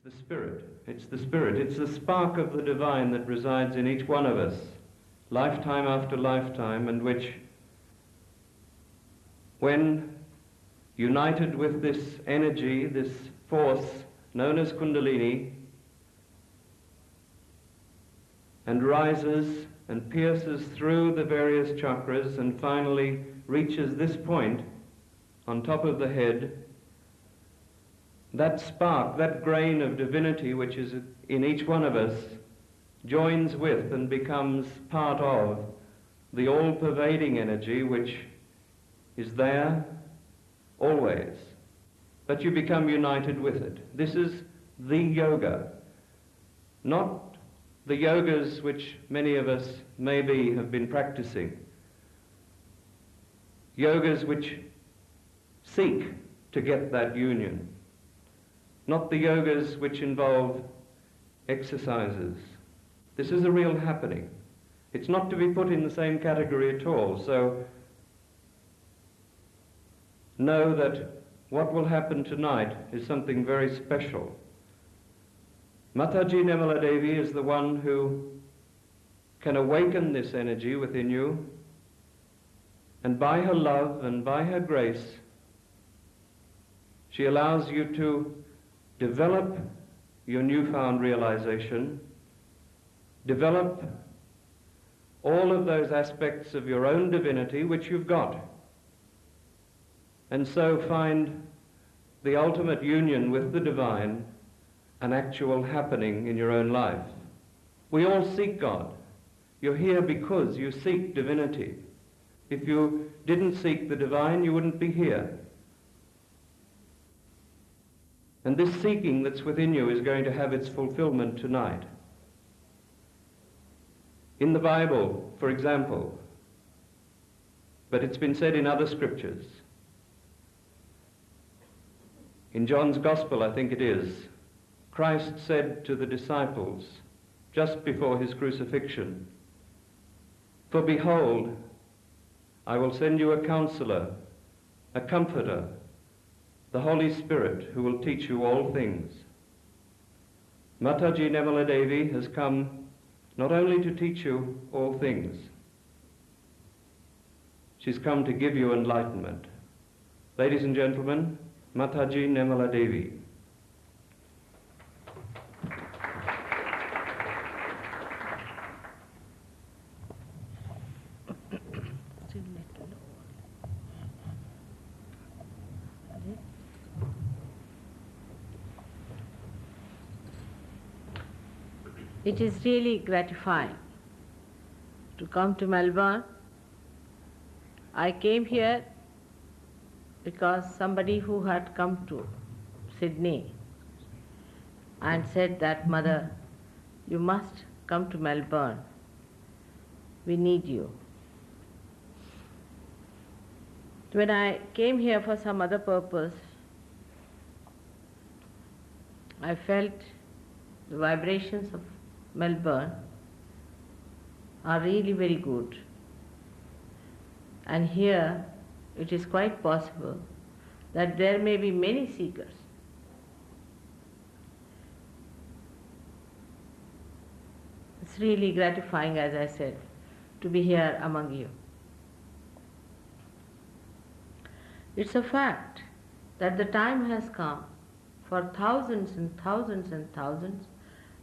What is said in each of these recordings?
the Spirit. It's the Spirit. It's the spark of the divine that resides in each one of us, lifetime after lifetime, and which, when united with this energy, this force known as Kundalini, and rises and pierces through the various chakras and finally reaches this point on top of the head, that spark, that grain of divinity which is in each one of us, joins with and becomes part of the all-pervading energy which is there always, but you become united with it. This is the yoga, not the yogas which many of us maybe have been practicing, yogas which seek to get that union, not the yogas which involve exercises. This is a real happening. It's not to be put in the same category at all, so know that what will happen tonight is something very special. Mataji Nirmala Devi is the one who can awaken this energy within you, and by her love and by her grace, she allows you to develop your newfound realization, develop all of those aspects of your own divinity which you've got, and so find the ultimate union with the divine, an actual happening in your own life. We all seek God. You're here because you seek divinity. If you didn't seek the divine, you wouldn't be here. And this seeking that's within you is going to have its fulfillment tonight. In the Bible, for example, but it's been said in other scriptures, in John's Gospel, I think it is, Christ said to the disciples just before his crucifixion, "For behold, I will send you a counselor, a comforter, the Holy Spirit, who will teach you all things." Mataji Nirmala Devi has come not only to teach you all things, she's come to give you enlightenment. Ladies and gentlemen, Mataji Nirmala Devi. It is really gratifying to come to Melbourne. I came here because somebody who had come to Sydney and said that, "Mother, you must come to Melbourne. We need you." When I came here for some other purpose, I felt the vibrations of Melbourne are really very good. And here it is quite possible that there may be many seekers. It's really gratifying, as I said, to be here among you. It's a fact that the time has come for thousands and thousands and thousands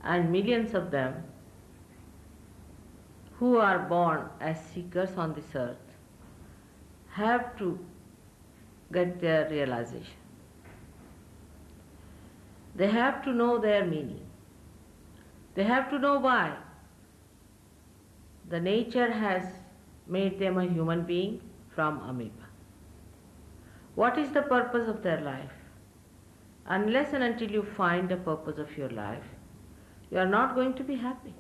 and millions of them who are born as seekers on this earth have to get their realization. They have to know their meaning. They have to know why the nature has made them a human being from amoeba. What is the purpose of their life? Unless and until you find the purpose of your life, you are not going to be happy.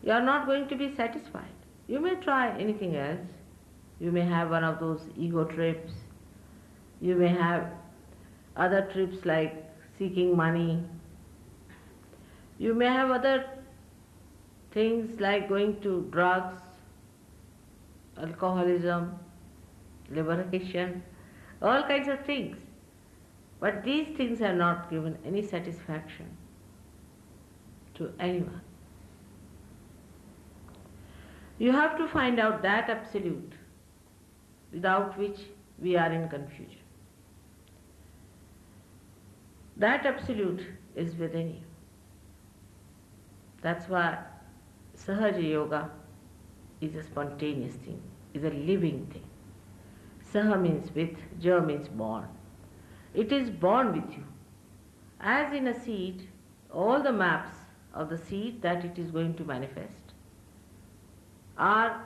You are not going to be satisfied. You may try anything else. You may have one of those ego trips. You may have other trips like seeking money. You may have other things like going to drugs, alcoholism, liberation, all kinds of things. But these things have not given any satisfaction to anyone. You have to find out that absolute without which we are in confusion. That absolute is within you. That's why Sahaja Yoga is a spontaneous thing, is a living thing. Saha means with, Ja means born. It is born with you. As in a seed, all the maps of the seed that it is going to manifest are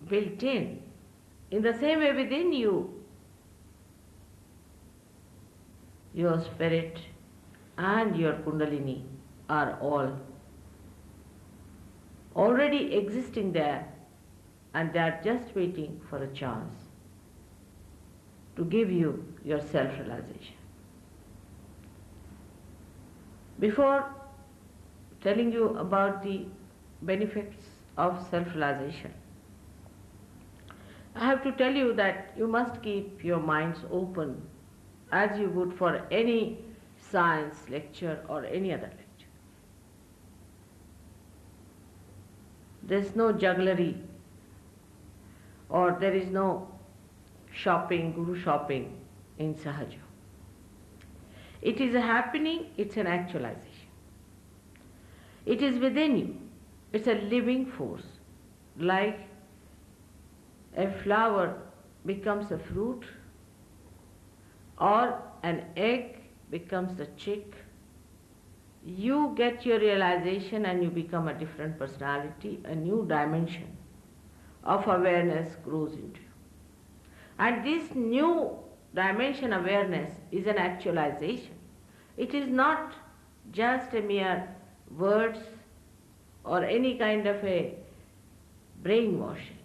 built in. In the same way within you, your spirit and your Kundalini are all already existing there, and they are just waiting for a chance to give you your self-realization. Before telling you about the benefits of self-realization, I have to tell you that you must keep your minds open as you would for any science lecture or any other lecture. There's no jugglery, or there is no shopping, guru shopping in Sahaja. It is a happening, it's an actualization. It is within you. It's a living force. Like a flower becomes a fruit, or an egg becomes a chick, you get your realization and you become a different personality, a new dimension of awareness grows into you. And this new dimension awareness is an actualization. It is not just a mere words or any kind of a brainwashing.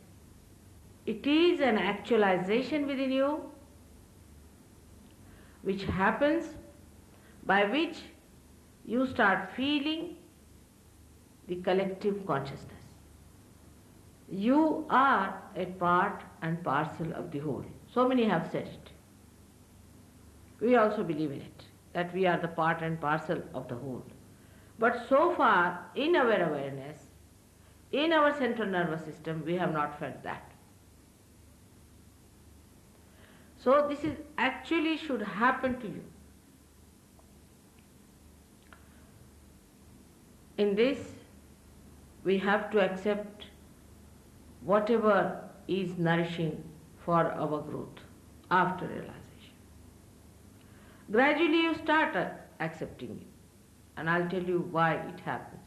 It is an actualization within you which happens, by which you start feeling the collective consciousness. You are a part and parcel of the whole. So many have said it. We also believe in it, that we are the part and parcel of the whole. But so far, in our awareness, in our central nervous system, we have not felt that. So this is actually should happen to you. In this, we have to accept whatever is nourishing for our growth after realization. Gradually you start accepting it, and I'll tell you why it happens.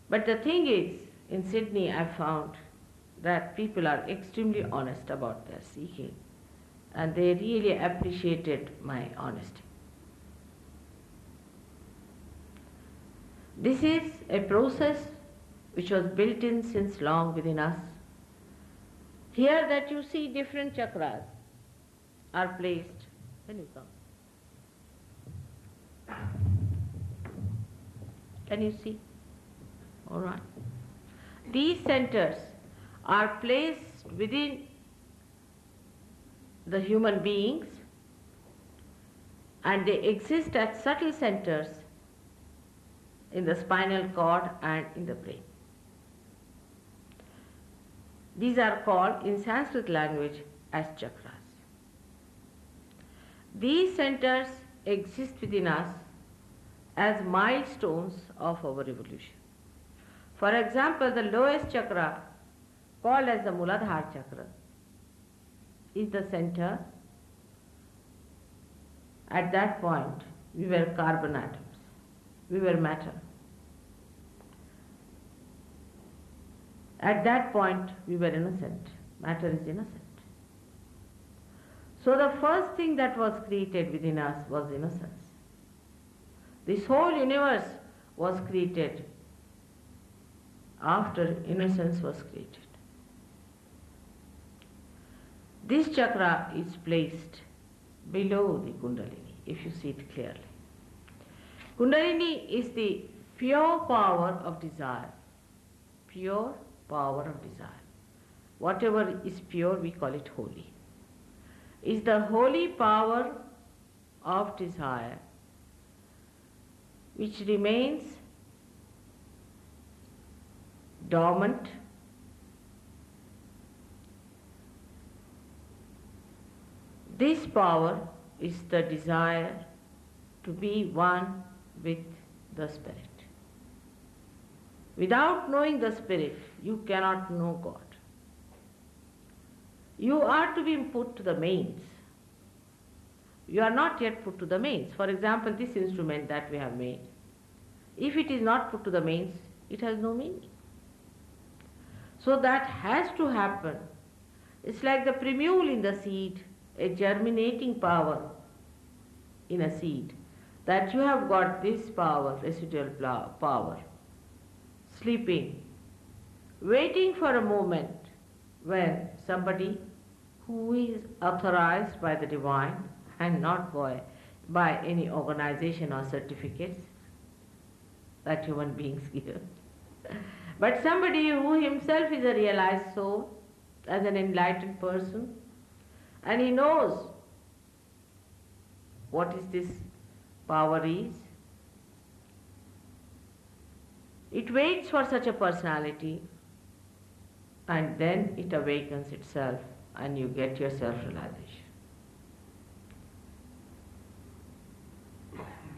But the thing is, in Sydney I found that people are extremely honest about their seeking, and they really appreciated my honesty. This is a process which was built in since long within us. Here that you see different chakras are placed. Can you come? Can you see? All right. These centers are placed within the human beings, and they exist as subtle centers in the spinal cord and in the brain. These are called in Sanskrit language as chakras. These centers exist within us as milestones of our evolution. For example, the lowest chakra, called as the Muladhara chakra, is the center. At that point, we were carbon atoms, we were matter. At that point, we were innocent. Matter is innocent. So the first thing that was created within us was innocence. This whole universe was created after innocence was created. This chakra is placed below the Kundalini, if you see it clearly. Kundalini is the pure power of desire. Pure power of desire. Whatever is pure, we call it holy. is the holy power of desire, which remains dormant This power is the desire to be one with the Spirit. Without knowing the Spirit, you cannot know God. You are to be put to the mains. You are not yet put to the mains. For example, this instrument that we have made, if it is not put to the mains, it has no meaning. So that has to happen. It's like the primule in the seed, a germinating power in a seed, that you have got this power, residual power, sleeping, waiting for a moment when somebody who is authorized by the divine and not by any organization or certificates that human beings give, but somebody who himself is a realized soul, as an enlightened person, and he knows what is this power is. It waits for such a personality, and then it awakens itself and you get your self-realization.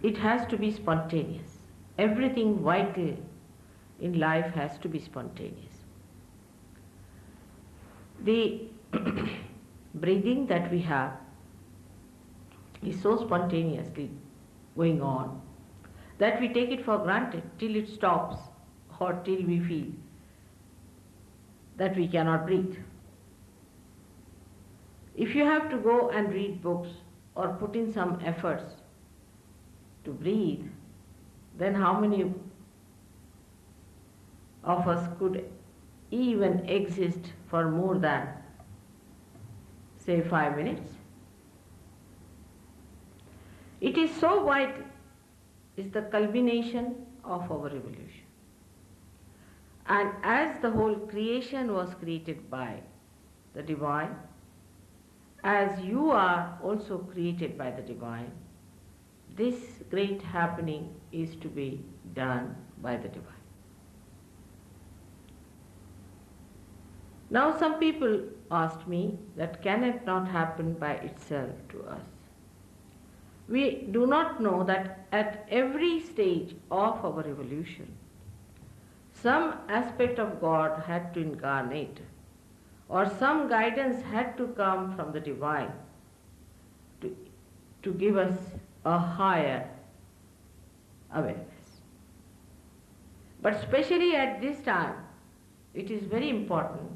It has to be spontaneous. Everything vital in life has to be spontaneous. The breathing that we have is so spontaneously going on that we take it for granted till it stops or till we feel that we cannot breathe. If you have to go and read books or put in some efforts to breathe, then how many of us could even exist for more than, say, 5 minutes? It is so vital, is the culmination of our evolution. And as the whole creation was created by the divine, as you are also created by the divine, this great happening is to be done by the divine. Now some people asked me that can it not happen by itself to us? We do not know that at every stage of our evolution, some aspect of God had to incarnate, or some guidance had to come from the divine to give us a higher awareness. But especially at this time, it is very important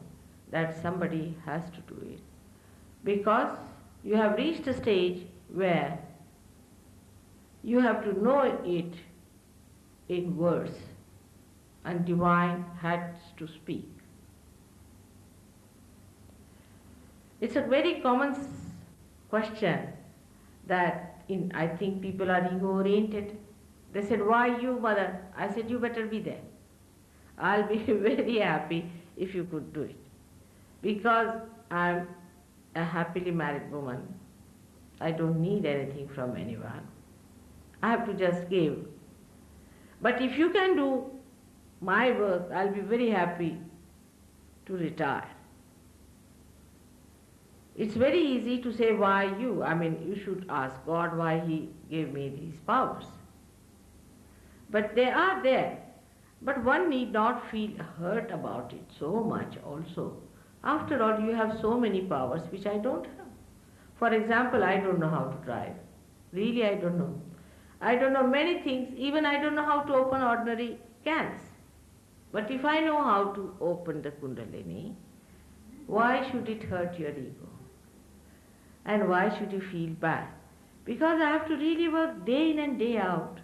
that somebody has to do it, because you have reached a stage where you have to know it in words, and divine has to speak. It's a very common question that I think people are ego-oriented. They said, "Why you, mother?" I said, "You better be there. I'll be very happy if you could do it. Because I'm a happily married woman. I don't need anything from anyone. I have to just give. But if you can do my work, I'll be very happy to retire." It's very easy to say, "Why you?" I mean, you should ask God why He gave me these powers. But they are there. But one need not feel hurt about it so much also. After all, you have so many powers which I don't have. For example, I don't know how to drive. Really, I don't know. I don't know many things. Even I don't know how to open ordinary cans. But if I know how to open the Kundalini, why should it hurt your ego? And why should you feel bad? Because I have to really work day in and day out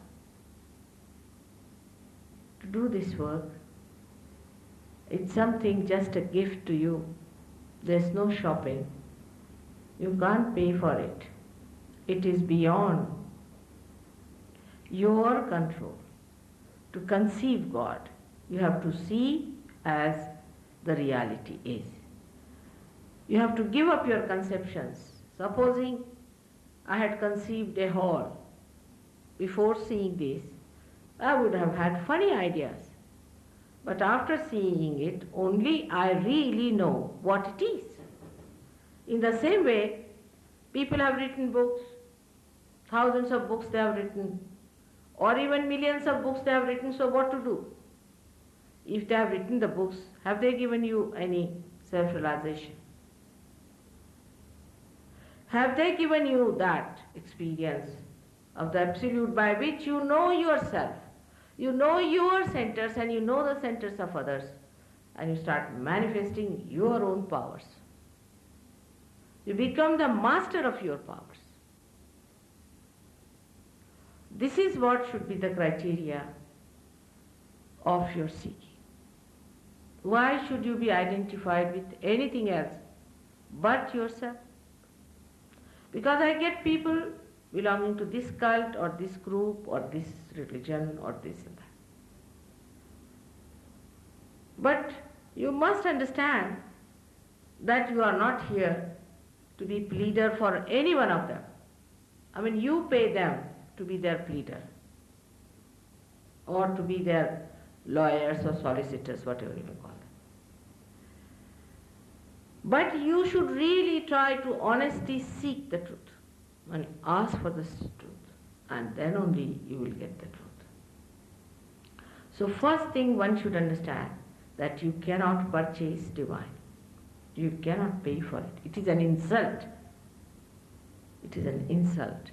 to do this work. It's something, just a gift to you. There's no shopping. You can't pay for it. It is beyond your control to conceive God. You have to see as the reality is. You have to give up your conceptions Supposing I had conceived a hall before seeing this, I would have had funny ideas. But after seeing it, only I really know what it is. In the same way, people have written books, thousands of books they have written, or even millions of books they have written, so what to do? If they have written the books, have they given you any self-realization? Have they given you that experience of the absolute by which you know yourself, you know your centers and you know the centers of others, and you start manifesting your own powers? You become the master of your powers. This is what should be the criteria of your seeking. Why should you be identified with anything else but yourself? Because I get people belonging to this cult or this group or this religion or this and that. But you must understand that you are not here to be pleader for any one of them. I mean, you pay them to be their pleader or to be their lawyers or solicitors, whatever you may call them. But you should really try to honestly seek the truth and ask for the truth, and then only you will get the truth. So first thing one should understand that you cannot purchase divine. You cannot pay for it. It is an insult. It is an insult.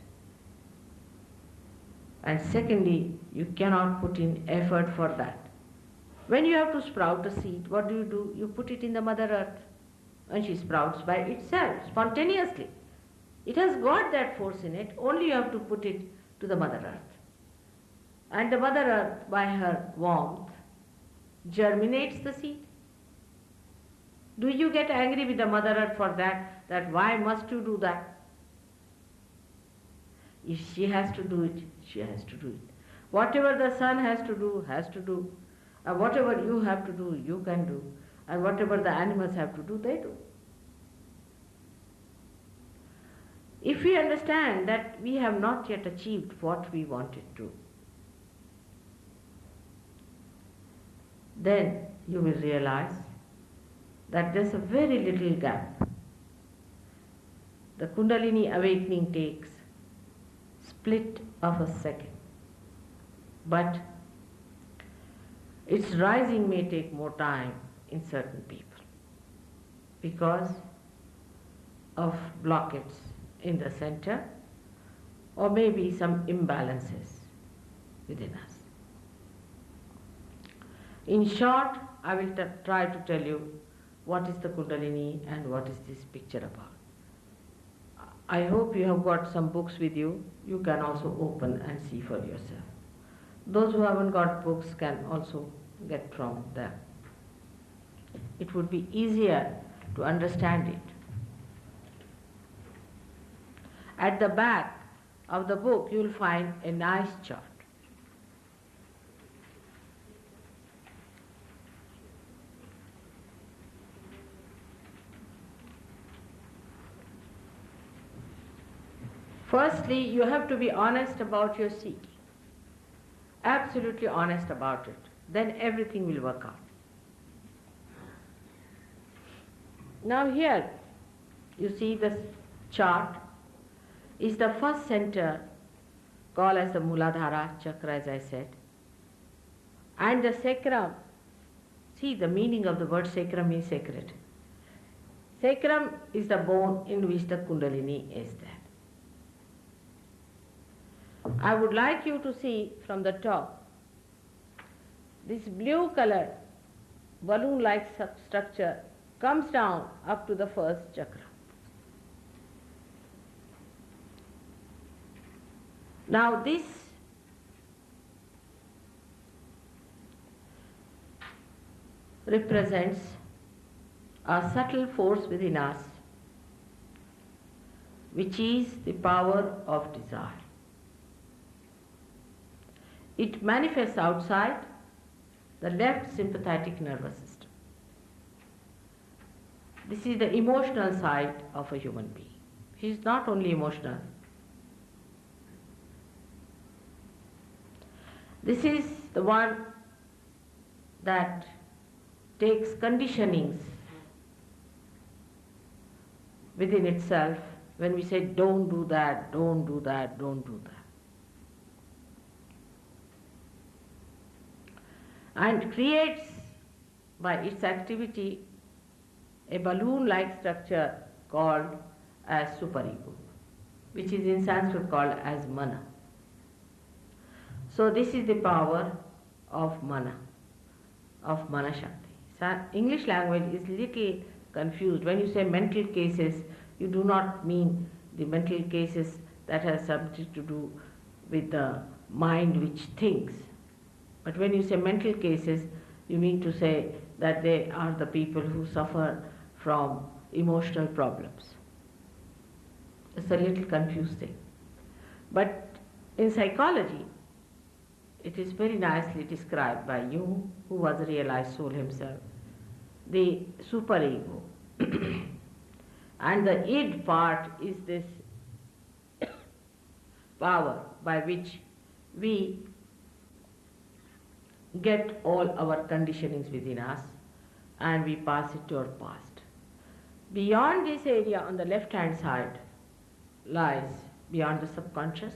And secondly, you cannot put in effort for that. When you have to sprout a seed, what do? You put it in the Mother Earth, and she sprouts by itself, spontaneously. It has got that force in it, only you have to put it to the Mother Earth. And the Mother Earth, by her warmth, germinates the seed. Do you get angry with the Mother Earth for that why must you do that? If she has to do it, she has to do it. Whatever the sun has to do, has to do. And whatever you have to do, you can do. And whatever the animals have to do, they do. If we understand that we have not yet achieved what we wanted to, then you will realize that there's a very little gap. The Kundalini awakening takes split of a second, but its rising may take more time in certain people because of blockades in the center or maybe some imbalances within us. In short, I will try to tell you what is the Kundalini and what is this picture about. I hope you have got some books with you. You can also open and see for yourself. Those who haven't got books can also get from them. It would be easier to understand it. At the back of the book, you will find a nice chart. Firstly, you have to be honest about your seeking. Absolutely honest about it. Then everything will work out. Now here, you see this chart is the first center called as the Muladhara chakra, as I said. And the sacrum, see the meaning of the word sacrum is sacred. Sacrum is the bone in which the Kundalini is there. I would like you to see from the top, this blue color balloon-like structure comes down up to the first chakra. Now this represents a subtle force within us, which is the power of desire. It manifests outside the left sympathetic nervous system. This is the emotional side of a human being. He is not only emotional. This is the one that takes conditionings within itself when we say don't do that, don't do that, don't do that. And creates by its activity a balloon-like structure called as superego, which is in Sanskrit called as mana. So this is the power of mana Shakti. English language is little confused. When you say mental cases, you do not mean the mental cases that have something to do with the mind which thinks. But when you say mental cases, you mean to say that they are the people who suffer from emotional problems. It's a little confusing. But in psychology, it is very nicely described by Jung, who was a realized soul himself, the superego. And the id part is this power by which we get all our conditionings within us and we pass it to our past. Beyond this area on the left hand side lies, beyond the subconscious,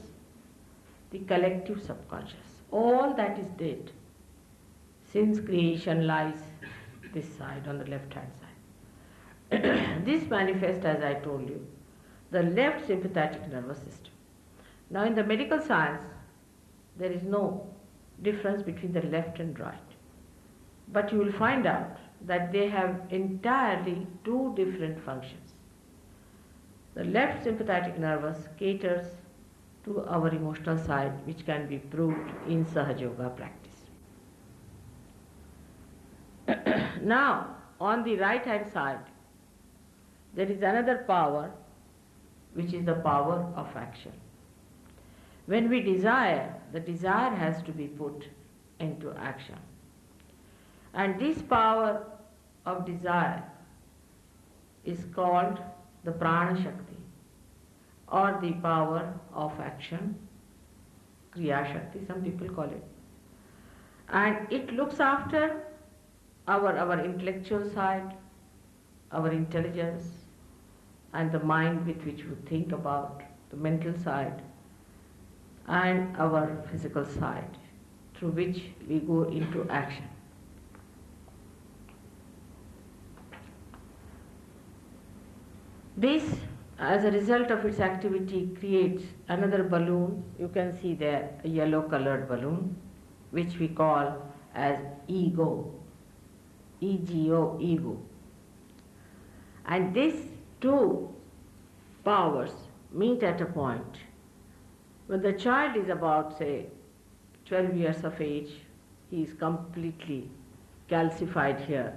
the collective subconscious. All that is dead since creation lies this side, on the left hand side. This manifests, as I told you, the left sympathetic nervous system. Now in the medical science, there is no difference between the left and right. But you will find out that they have entirely two different functions. The left sympathetic nervous caters to our emotional side, which can be proved in Sahaja Yoga practice. Now, on the right hand side, there is another power, which is the power of action. When we desire, the desire has to be put into action. And this power of desire is called the Prana Shakti, or the power of action, Kriya Shakti, some people call it. And it looks after our intellectual side, our intelligence, and the mind with which we think about, the mental side, and our physical side, through which we go into action. This, as a result of its activity, creates another balloon. You can see there a yellow colored balloon, which we call as ego, ego, ego. And these two powers meet at a point. When the child is about, say, 12 years of age, he is completely calcified here.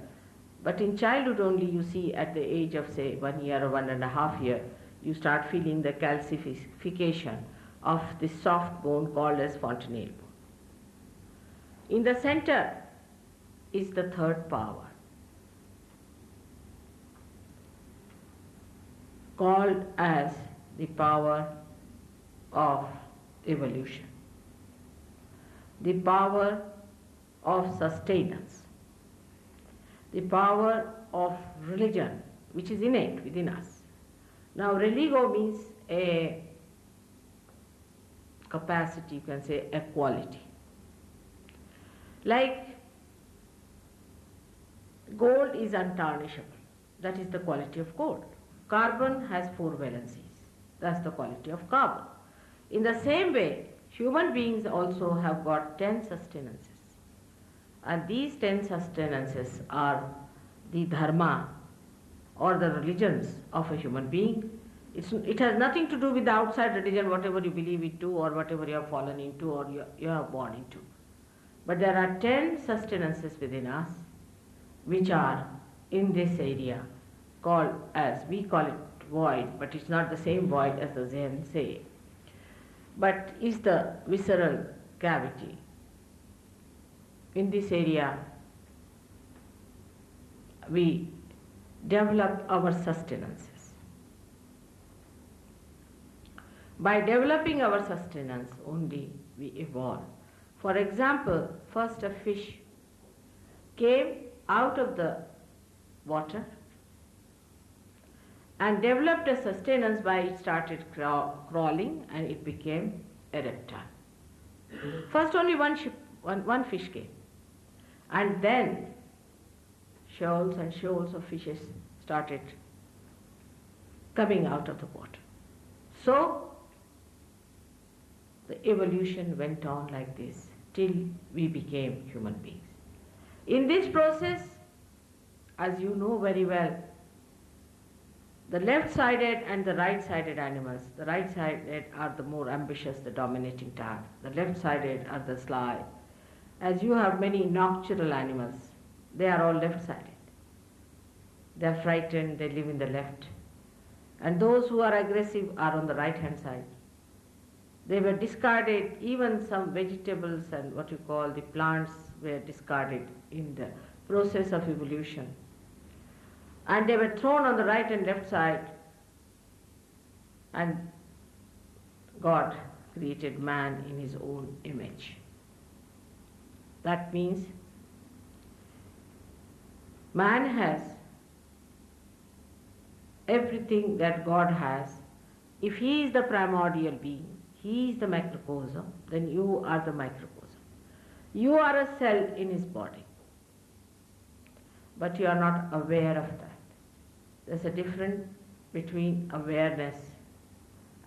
But in childhood only, you see at the age of, say, 1 year or 1.5 years, you start feeling the calcification of this soft bone called as fontanelle bone. In the center is the third power, called as the power of evolution, the power of sustenance, the power of religion, which is innate within us. Now, religo means a capacity, you can say a quality. Like gold is untarnishable, that is the quality of gold. Carbon has 4 valencies, that's the quality of carbon. In the same way, human beings also have got 10 sustenances. And these 10 sustenances are the dharma or the religions of a human being. It has nothing to do with the outside religion, whatever you believe into or whatever you have fallen into or you are born into. But there are 10 sustenances within us which are in this area called as, we call it void, but it's not the same void as the Zen say, but is the visceral cavity. In this area, we develop our sustenances. By developing our sustenance only we evolve. For example, first a fish came out of the water and developed a sustenance by it started crawling and it became a reptile. First only one fish came, and then shoals and shoals of fishes started coming out of the water. So the evolution went on like this till we became human beings. In this process, as you know very well, the left-sided and the right-sided animals, the right-sided are the more ambitious, the dominating type. The left-sided are the sly. As you have many nocturnal animals, they are all left-sided. They are frightened, they live in the left. And those who are aggressive are on the right-hand side. They were discarded, even some vegetables and what you call the plants were discarded in the process of evolution. And they were thrown on the right and left side, and God created man in his own image. That means man has everything that God has. If he is the primordial being, he is the macrocosm, then you are the microcosm. You are a cell in his body, but you are not aware of that. There's a difference between awareness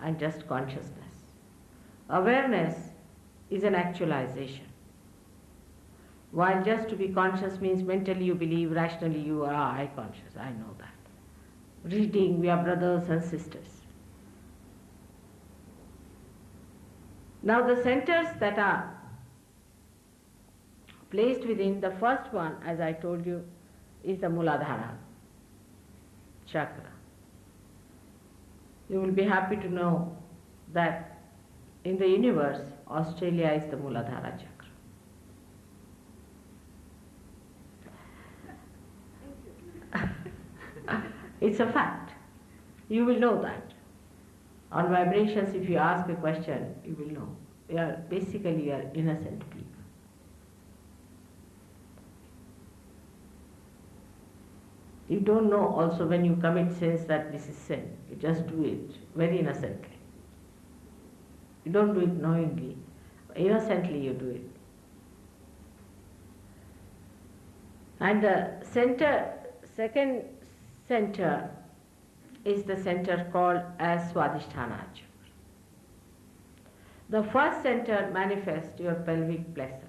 and just consciousness. Awareness is an actualization, while just to be conscious means mentally you believe, rationally you are, I conscious, I know that. Reading, we are brothers and sisters. Now the centers that are placed within, the first one, as I told you, is the Muladhara chakra. You will be happy to know that in the universe, Australia is the Muladhara chakra. It's a fact. You will know that. On vibrations, if you ask a question, you will know. We are innocent people. You don't know also when you commit sins that this is sin. You just do it very innocently. You don't do it knowingly. Innocently you do it. And the second center is the center called as Swadhisthana chakra. The first center manifests your pelvic plexus.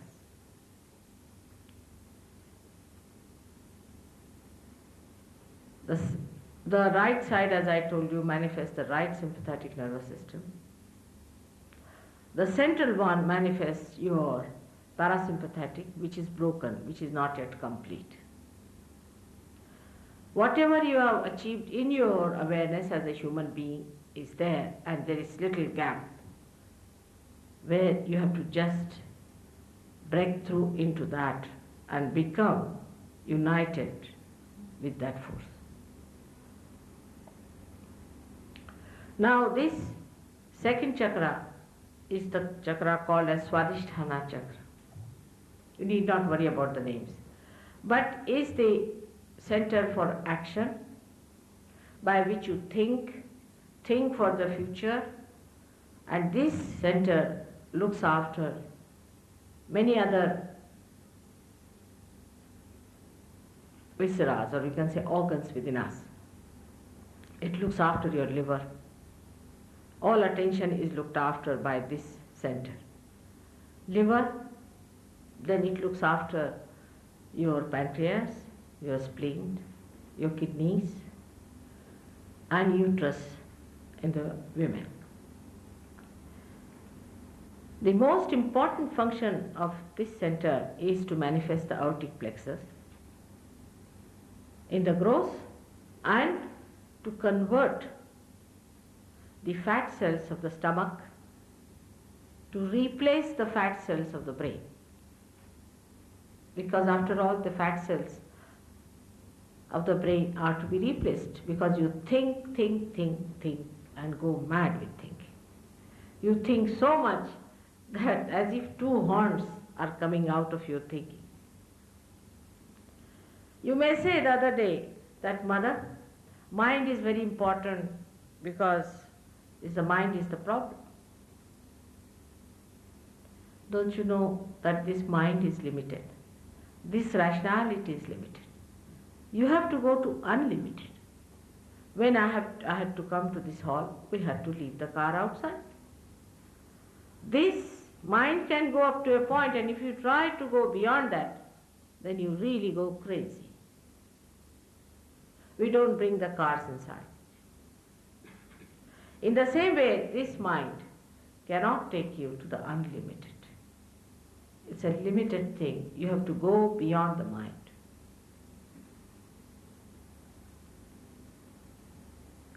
The right side, as I told you, manifests the right sympathetic nervous system. The central one manifests your parasympathetic, which is broken, which is not yet complete. Whatever you have achieved in your awareness as a human being is there, and there is little gap where you have to just break through into that and become united with that force. Now this second chakra is the chakra called as Swadhisthana chakra. You need not worry about the names. But is the center for action by which you think for the future, and this center looks after many other visceras, or you can say organs within us. It looks after your liver. All attention is looked after by this center. Liver, then it looks after your pancreas, your spleen, your kidneys, and uterus in the women. The most important function of this center is to manifest the aortic plexus in the gross and to convert the fat cells of the stomach to replace the fat cells of the brain. Because after all, the fat cells of the brain are to be replaced, because you think and go mad with thinking. You think so much that as if two horns are coming out of your thinking. You may say the other day that, Mother, mind is very important because the mind is the problem. Don't you know that this mind is limited? This rationality is limited. You have to go to unlimited. When I had to come to this hall, we had to leave the car outside. This mind can go up to a point, and if you try to go beyond that, then you really go crazy. We don't bring the cars inside. In the same way, this mind cannot take you to the unlimited. It's a limited thing. You have to go beyond the mind.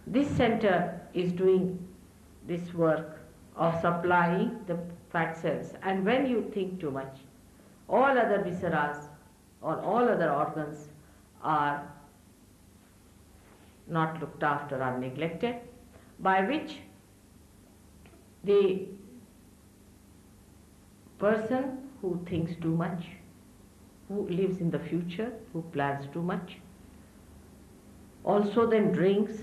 This center is doing this work of supplying the fat cells, and when you think too much, all other viscera or all other organs are not looked after or neglected, by which the person who thinks too much, who lives in the future, who plans too much, also then drinks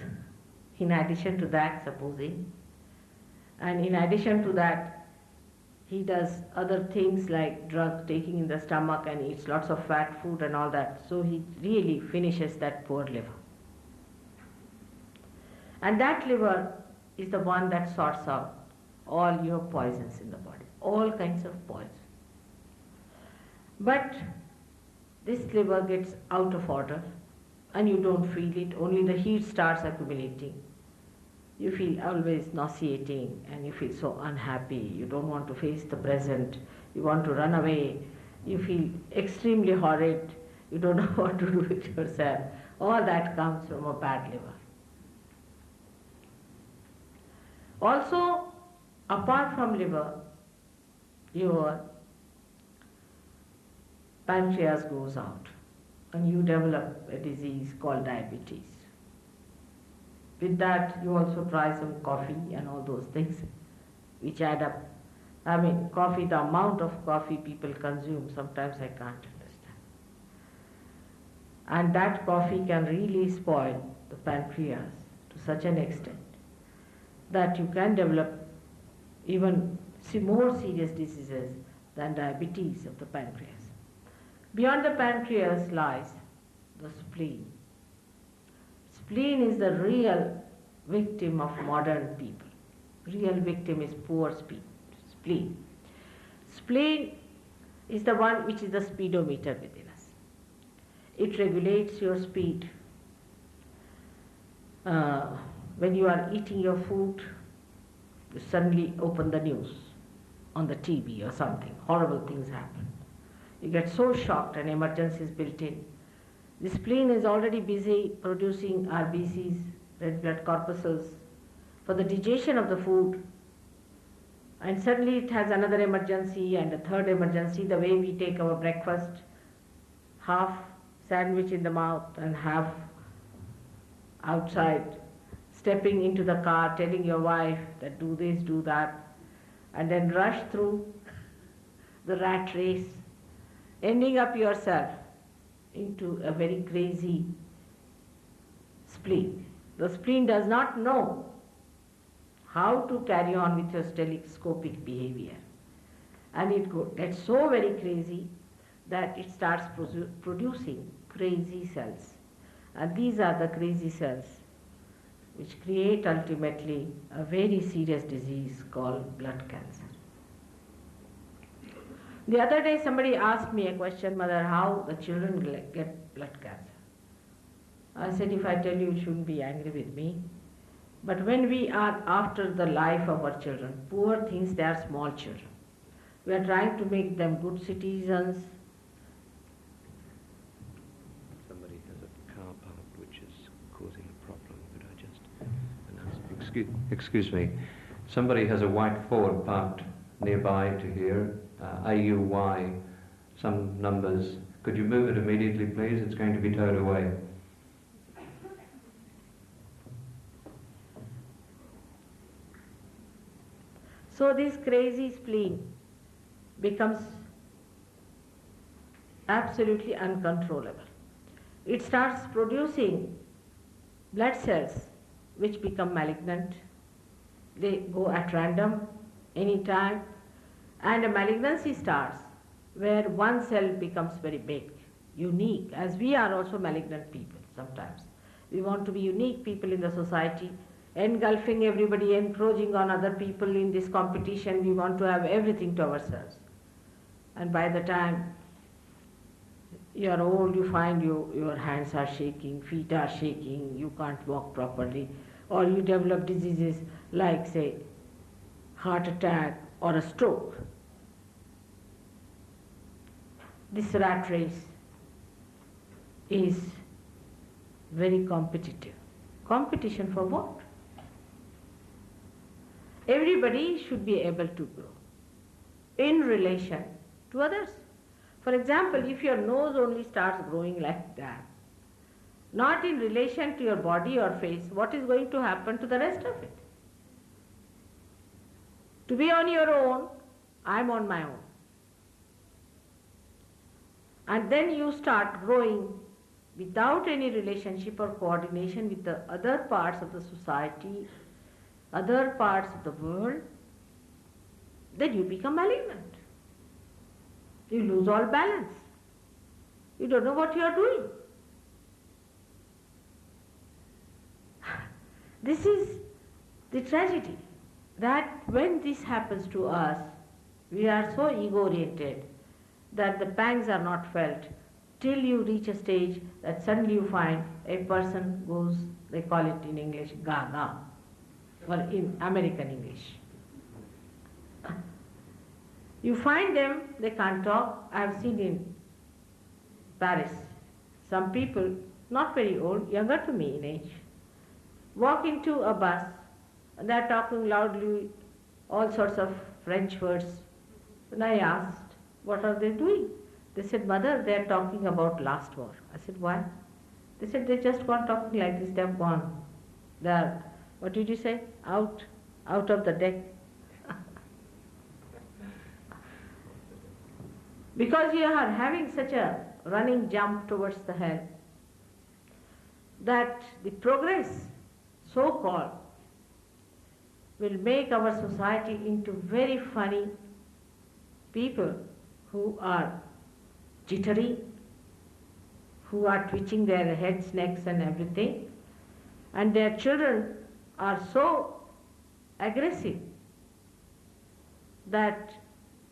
in addition to that, supposing, and in addition to that he does other things like drug taking in the stomach and eats lots of fat food and all that, so he really finishes that poor liver. And that liver is the one that sorts out all your poisons in the body, all kinds of poison. But this liver gets out of order and you don't feel it, only the heat starts accumulating. You feel always nauseating and you feel so unhappy, you don't want to face the present, you want to run away, you feel extremely horrid, you don't know what to do with yourself. All that comes from a bad liver. Also, apart from liver, your pancreas goes out and you develop a disease called diabetes. With that, you also try some coffee and all those things which add up. I mean, coffee, the amount of coffee people consume, sometimes I can't understand. And that coffee can really spoil the pancreas to such an extent that you can develop even more serious diseases than diabetes of the pancreas. Beyond the pancreas lies the spleen. Spleen is the real victim of modern people. Real victim is poor spleen. Spleen is the one which is the speedometer within us. It regulates your speed. When you are eating your food, you suddenly open the news on the TV or something, horrible things happen. You get so shocked, an emergency is built in. The spleen is already busy producing RBCs, red blood corpuscles, for the digestion of the food, and suddenly it has another emergency and a third emergency, the way we take our breakfast, half sandwich in the mouth and half outside, stepping into the car, telling your wife that do this, do that, and then rush through the rat race, ending up yourself into a very crazy spleen. The spleen does not know how to carry on with your telescopic behavior. And it gets so very crazy that it starts producing crazy cells. And these are the crazy cells which create ultimately a very serious disease called blood cancer. The other day somebody asked me a question, Mother, how the children get blood cancer. I said, if I tell you, you shouldn't be angry with me. But when we are after the life of our children, poor things, they are small children. We are trying to make them good citizens. Somebody has a car parked which is causing a problem. Could I just announce? Excuse me. Somebody has a white Ford parked nearby to here. AUY, some numbers. Could you move it immediately, please? It's going to be towed away. So this crazy spleen becomes absolutely uncontrollable. It starts producing blood cells which become malignant. They go at random, any time, and a malignancy starts where one cell becomes very big, unique, as we are also malignant people sometimes. We want to be unique people in the society, engulfing everybody, encroaching on other people in this competition. We want to have everything to ourselves. And by the time you are old, you find your hands are shaking, feet are shaking, you can't walk properly, or you develop diseases like, say, heart attack or a stroke. This rat race is very competitive. Competition for what? Everybody should be able to grow in relation to others. For example, if your nose only starts growing like that, not in relation to your body or face, what is going to happen to the rest of it? To be on your own, I am on my own. And then you start growing without any relationship or coordination with the other parts of the society, other parts of the world, then you become malignant. You lose all balance. You don't know what you are doing. This is the tragedy, that when this happens to us, we are so ego-oriented that the pangs are not felt till you reach a stage that suddenly you find a person goes, they call it in English, gaga, or in American English. You find them, they can't talk. I have seen in Paris some people, not very old, younger to me in age, walk into a bus and they are talking loudly all sorts of French words. And I asked, what are they doing? They said, Mother, they are talking about last war. I said, why? They said, they just gone talking like this, they have gone. They are, what did you say? Out of the deck. Because you are having such a running jump towards the hell, that the progress, so-called, will make our society into very funny people who are jittery, who are twitching their heads, necks and everything, and their children are so aggressive that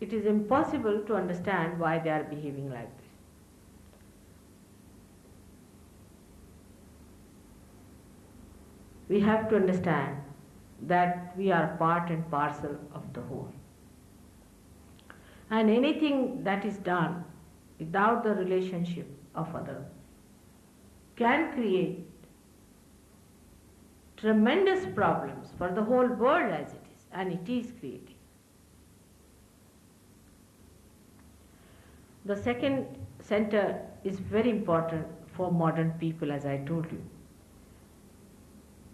it is impossible to understand why they are behaving like this. We have to understand that we are part and parcel of the whole. And anything that is done without the relationship of others can create tremendous problems for the whole world as it is, and it is creating. The second center is very important for modern people, as I told you.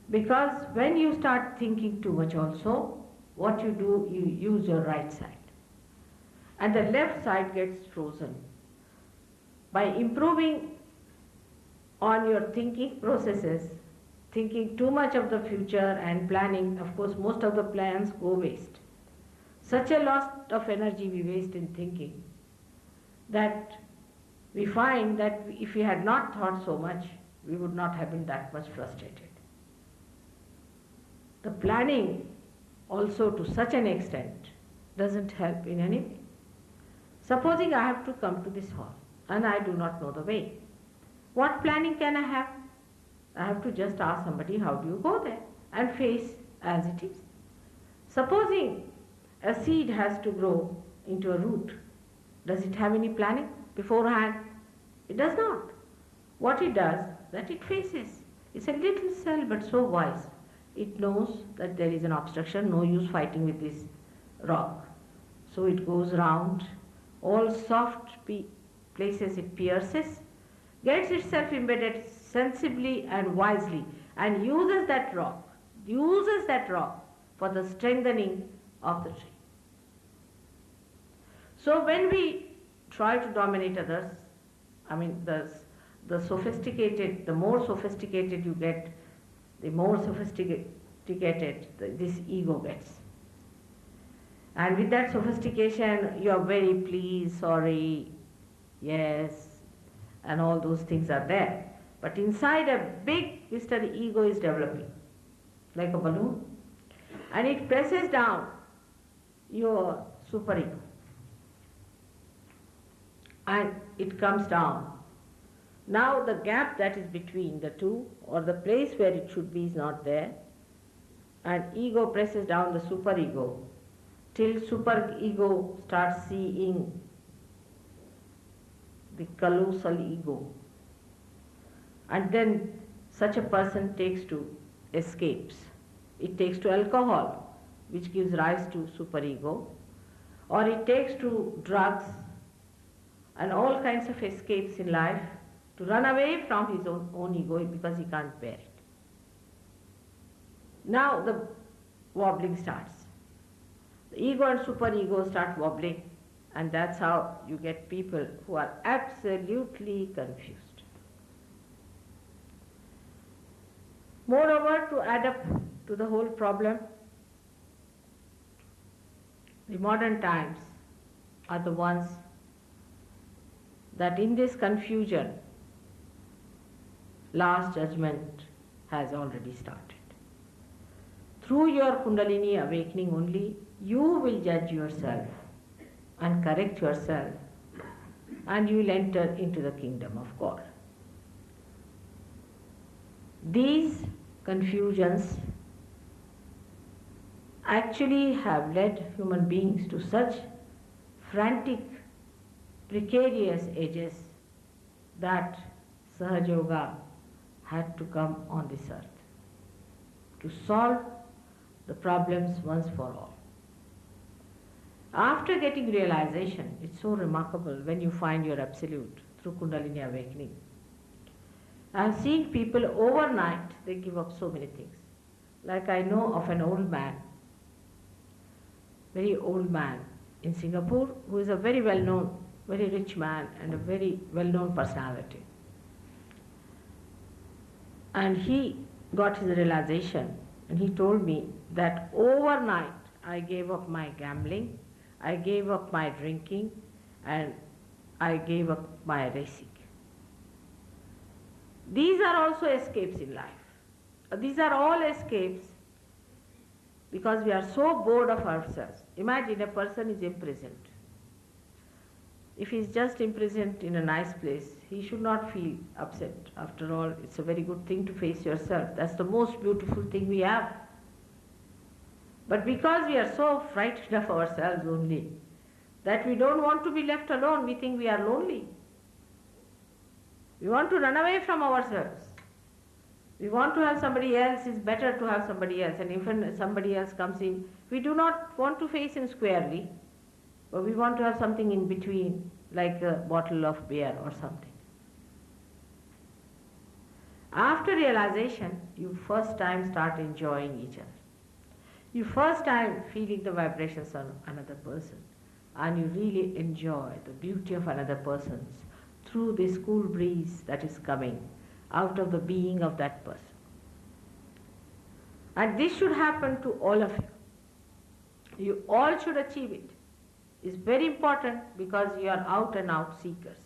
Because when you start thinking too much also, what you do, you use your right side. And the left side gets frozen. By improving on your thinking processes, thinking too much of the future and planning, of course most of the plans go waste. Such a lot of energy we waste in thinking that we find that if we had not thought so much, we would not have been that much frustrated. The planning also to such an extent doesn't help in any way. Supposing I have to come to this hall and I do not know the way. What planning can I have? I have to just ask somebody, how do you go there? And face as it is. Supposing a seed has to grow into a root, does it have any planning beforehand? It does not. What it does, that it faces. It's a little cell but so wise. It knows that there is an obstruction, no use fighting with this rock. So it goes round, all soft places it pierces, gets itself embedded sensibly and wisely, and uses that rock for the strengthening of the tree. So when we try to dominate others, I mean the sophisticated, the more sophisticated you get, the more sophisticated this ego gets. And with that sophistication, you are very pleased, sorry, yes, and all those things are there. But inside a big Mr. Ego is developing, like a balloon, and it presses down your superego. And it comes down. Now the gap that is between the two, or the place where it should be, is not there, and ego presses down the superego till superego starts seeing the colossal ego. And then such a person takes to escapes. It takes to alcohol, which gives rise to superego, or it takes to drugs and all kinds of escapes in life to run away from his own ego because he can't bear it. Now the wobbling starts. The ego and superego start wobbling, and that's how you get people who are absolutely confused. Moreover, to add up to the whole problem, the modern times are the ones that in this confusion, last judgment has already started. Through your Kundalini awakening only, you will judge yourself and correct yourself, and you will enter into the kingdom of God. These confusions actually have led human beings to such frantic, precarious ages that Sahaja Yoga had to come on this earth to solve the problems once for all. After getting realization, it's so remarkable when you find your absolute through Kundalini awakening. I'm seeing people overnight, they give up so many things. Like I know of an old man, very old man in Singapore, who is a very well-known, very rich man and a very well-known personality. And he got his realization, and he told me that overnight I gave up my gambling, I gave up my drinking, and I gave up my racing. These are also escapes in life. These are all escapes because we are so bored of ourselves. Imagine a person is imprisoned. If he is just imprisoned in a nice place, he should not feel upset. After all, it's a very good thing to face yourself. That's the most beautiful thing we have. But because we are so frightened of ourselves only, that we don't want to be left alone, we think we are lonely. We want to run away from ourselves. We want to have somebody else, it's better to have somebody else. And if somebody else comes in, we do not want to face him squarely, but we want to have something in between, like a bottle of beer or something. After realization, you first time start enjoying each other. You first time feeling the vibrations of another person, and you really enjoy the beauty of another person's through this cool breeze that is coming out of the being of that person. And this should happen to all of you. You all should achieve it. It's very important because you are out and out seekers.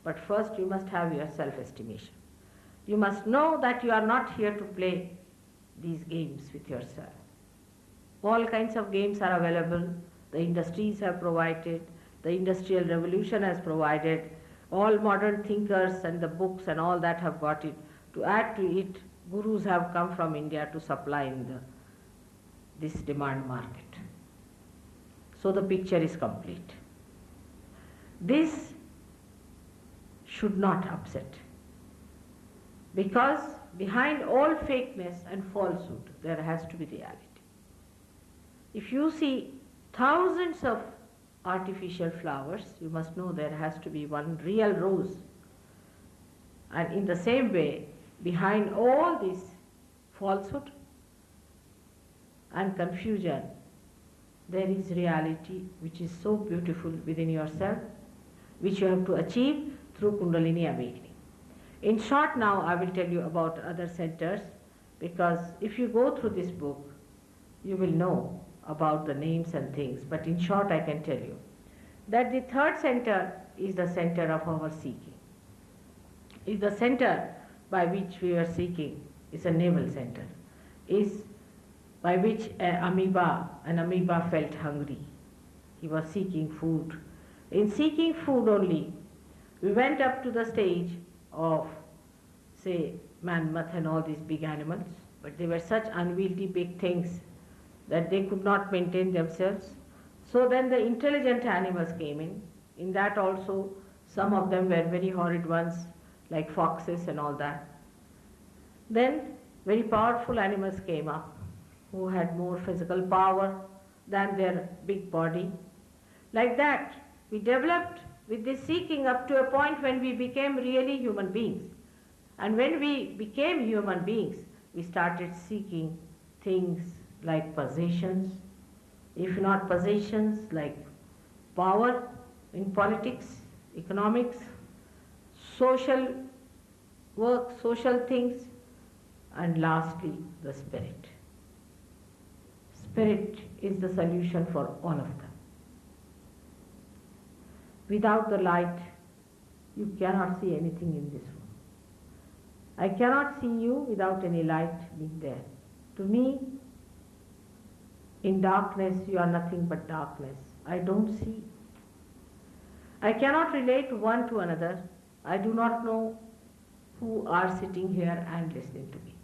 But first you must have your self-estimation. You must know that you are not here to play these games with yourself. All kinds of games are available. The industries have provided. The Industrial Revolution has provided. All modern thinkers and the books and all that have got it. To add to it, gurus have come from India to supply in this demand market. So the picture is complete. This should not upset, because behind all fakeness and falsehood, there has to be reality. If you see thousands of artificial flowers, you must know there has to be one real rose. And in the same way, behind all this falsehood and confusion, there is reality which is so beautiful within yourself, which you have to achieve through Kundalini awakening. In short, now I will tell you about other centers, because if you go through this book, you will know about the names and things, but in short I can tell you that the third center is the center of our seeking. Is the center by which we are seeking, is a navel center, is by which an amoeba felt hungry. He was seeking food. In seeking food only, we went up to the stage of, say, mammoth and all these big animals, but they were such unwieldy big things that they could not maintain themselves. So then the intelligent animals came in. In that also, some of them were very horrid ones, like foxes and all that. Then very powerful animals came up, who had more physical power than their big body. Like that, we developed with this seeking up to a point when we became really human beings. And when we became human beings, we started seeking things like possessions, if not possessions, like power in politics, economics, social work, social things, and lastly, the spirit. Spirit is the solution for all of them. Without the light, you cannot see anything in this room. I cannot see you without any light being there. To me, in darkness, you are nothing but darkness. I don't see. I cannot relate one to another. I do not know who are sitting here and listening to me.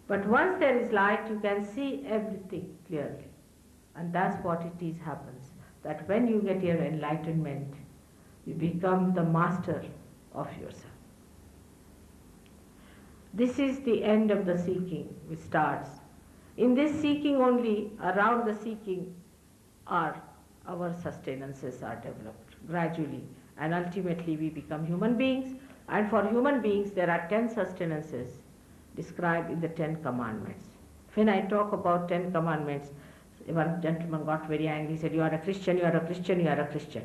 But once there is light, you can see everything clearly. And that's what it is happens. That when you get your enlightenment, you become the master of yourself. This is the end of the seeking which starts. In this seeking only, around the seeking, our sustenances are developed gradually, and ultimately we become human beings. And for human beings, there are 10 sustenances described in the 10 commandments. When I talk about 10 commandments, one gentleman got very angry, said, "You are a Christian, you are a Christian, you are a Christian."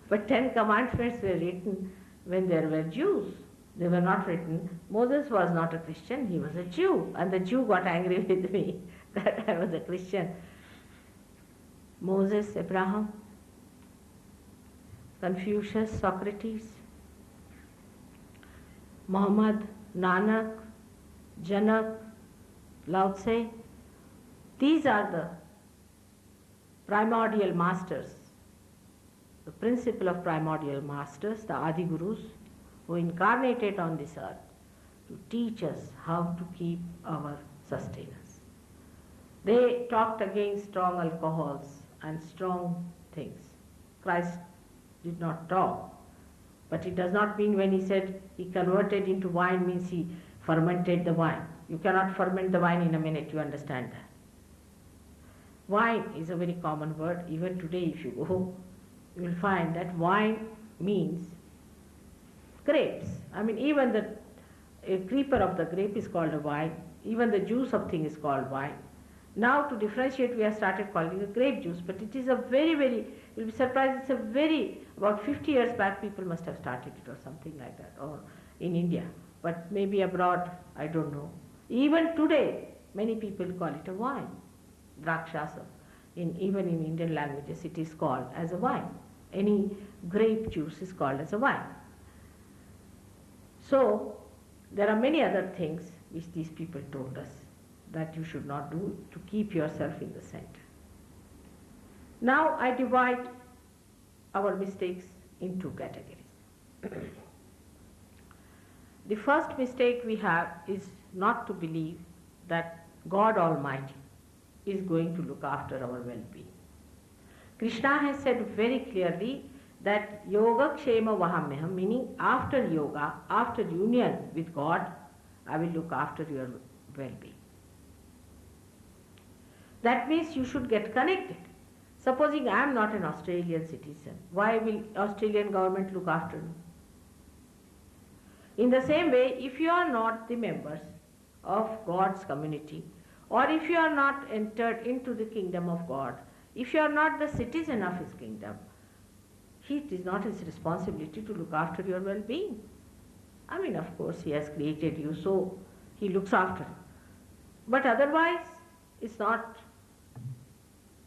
But 10 commandments were written when there were Jews. They were not written. Moses was not a Christian, he was a Jew. And the Jew got angry with me that I was a Christian. Moses, Abraham, Confucius, Socrates, Muhammad, Nanak, Janak, Lao Tse, these are the primordial masters, the principle of primordial masters, the Adi Gurus, who incarnated on this earth to teach us how to keep our sustenance. They talked against strong alcohols and strong things. Christ did not talk, but it does not mean when he said he converted into wine means he fermented the wine. You cannot ferment the wine in a minute, you understand that. Wine is a very common word. Even today if you go, you will find that wine means grapes. I mean, even the creeper of the grape is called a wine. Even the juice of thing is called wine. Now to differentiate, we have started calling it grape juice, but it is a very, very, you'll be surprised, it's a very, about 50 years back people must have started it or something like that, or in India. But maybe abroad, I don't know. Even today, many people call it a wine. Drakshasa. Even in Indian languages, it is called as a wine. Any grape juice is called as a wine. So, there are many other things which these people told us that you should not do to keep yourself in the center. Now I divide our mistakes in two categories. The first mistake we have is not to believe that God Almighty is going to look after our well-being. Krishna has said very clearly that yoga kshema vahamyaham, meaning after yoga, after union with God, I will look after your well-being. That means you should get connected. Supposing I am not an Australian citizen, why will Australian government look after me? In the same way, if you are not the members of God's community, Or if you are not entered into the kingdom of God, if you are not the citizen of His kingdom, it is not His responsibility to look after your well-being. I mean, of course, He has created you, so He looks after you. But otherwise, it's not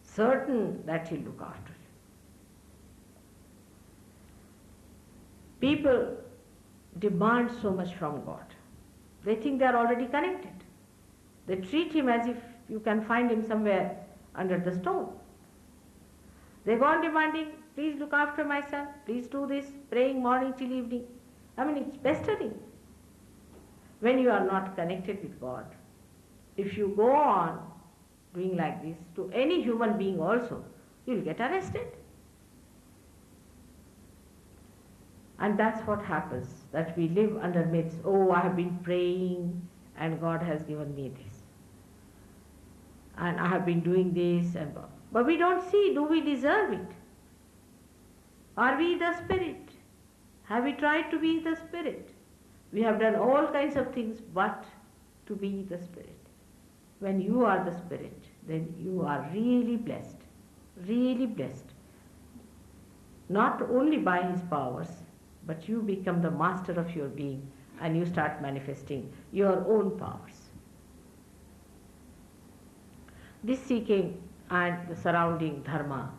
certain that He'll look after you. People demand so much from God. They think they are already connected. They treat Him as if you can find Him somewhere under the stone. They go on demanding, please look after my son, please do this, praying morning till evening. I mean, it's pestering. When you are not connected with God, if you go on doing like this to any human being also, you will get arrested. And that's what happens, that we live under myths. Oh, I have been praying and God has given me this. And I have been doing this. But we don't see, do we deserve it? Are we the Spirit? Have we tried to be the Spirit? We have done all kinds of things but to be the Spirit. When you are the Spirit, then you are really blessed. Really blessed. Not only by His powers, but you become the master of your being and you start manifesting your own powers. This seeking and the surrounding dharma,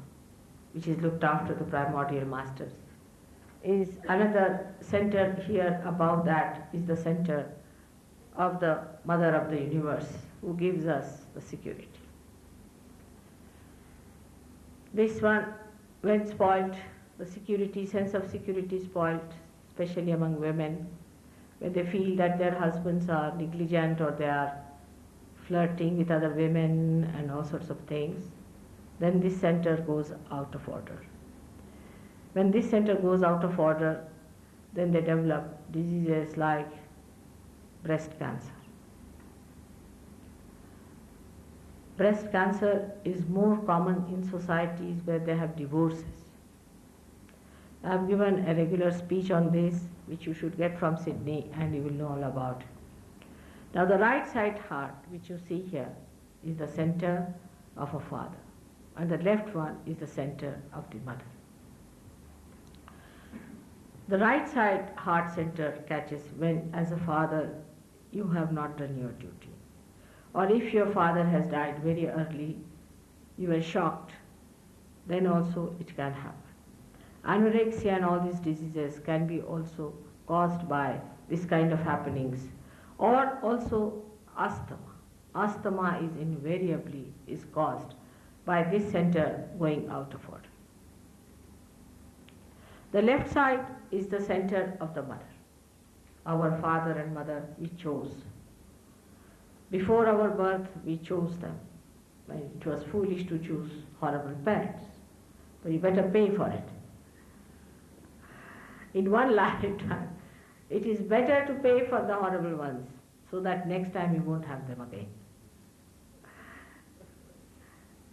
which is looked after the primordial masters, is another center. Here above that is the center of the Mother of the Universe, who gives us the security. This one, when spoiled, the security, sense of security is spoiled, especially among women, when they feel that their husbands are negligent or they are flirting with other women and all sorts of things, then this center goes out of order. When this center goes out of order, then they develop diseases like breast cancer. Breast cancer is more common in societies where they have divorces. I have given a regular speech on this, which you should get from Sydney, and you will know all about it. Now the right side heart, which you see here, is the center of a father, and the left one is the center of the mother. The right side heart center catches when, as a father, you have not done your duty. Or if your father has died very early, you were shocked, then also it can happen. Anorexia and all these diseases can be also caused by this kind of happenings, or also asthma. Asthma is invariably caused by this center going out of order. The left side is the center of the mother. Our father and mother we chose. Before our birth we chose them. It was foolish to choose horrible parents, but you better pay for it. In one lifetime, it is better to pay for the horrible ones so that next time you won't have them again.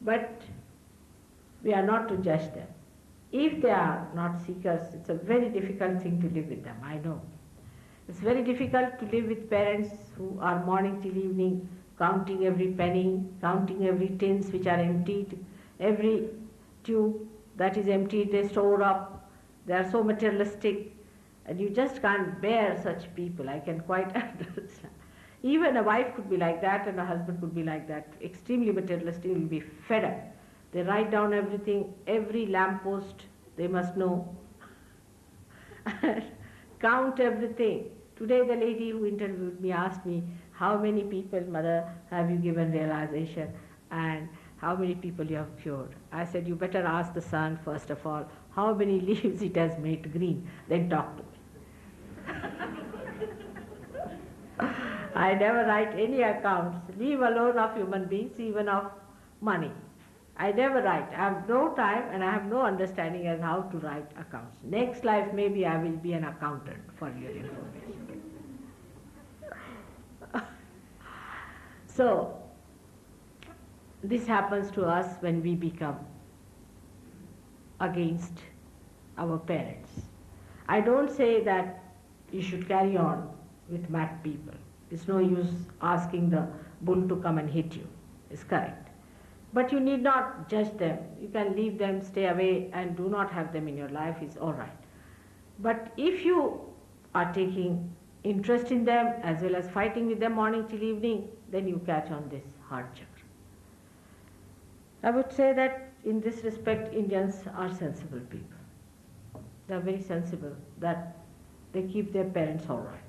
But we are not to judge them. If they are not seekers, it's a very difficult thing to live with them, I know. It's very difficult to live with parents who are morning till evening counting every penny, counting every tins which are emptied, every tube that is emptied they store up. They are so materialistic, and you just can't bear such people. I can quite understand. Even a wife could be like that and a husband could be like that. Extremely materialistic, will be fed up. They write down everything, every lamppost they must know. Count everything. Today the lady who interviewed me asked me, how many people, mother, have you given realization and how many people you have cured? I said, you better ask the sun first of all, how many leaves it has made green, then talk to me. I never write any accounts, leave alone of human beings, even of money. I never write. I have no time and I have no understanding as how to write accounts. Next life maybe I will be an accountant, for your information. So, this happens to us when we become against our parents. I don't say that you should carry on with mad people. It's no use asking the bull to come and hit you. Is correct. But you need not judge them. You can leave them, stay away, and do not have them in your life is all right. But if you are taking interest in them as well as fighting with them morning till evening, then you catch on this heart chakra. I would say that in this respect, Indians are sensible people. They are very sensible that they keep their parents all right.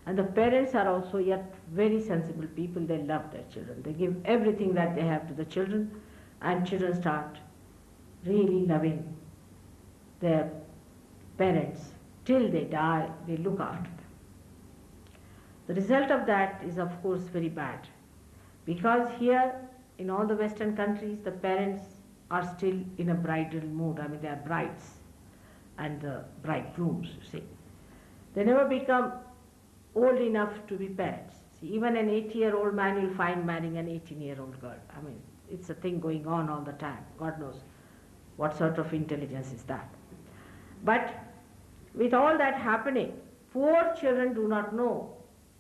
And the parents are also yet very sensible people. They love their children. They give everything that they have to the children, and children start really loving their parents till they die. They look after them. The result of that is of course very bad, because here in all the Western countries the parents are still in a bridal mood. I mean, they are brides and the bridegrooms, you see. They never become old enough to be parents. See, even an 80-year-old man you'll find marrying an 18-year-old girl. I mean, it's a thing going on all the time. God knows what sort of intelligence is that. But with all that happening, poor children do not know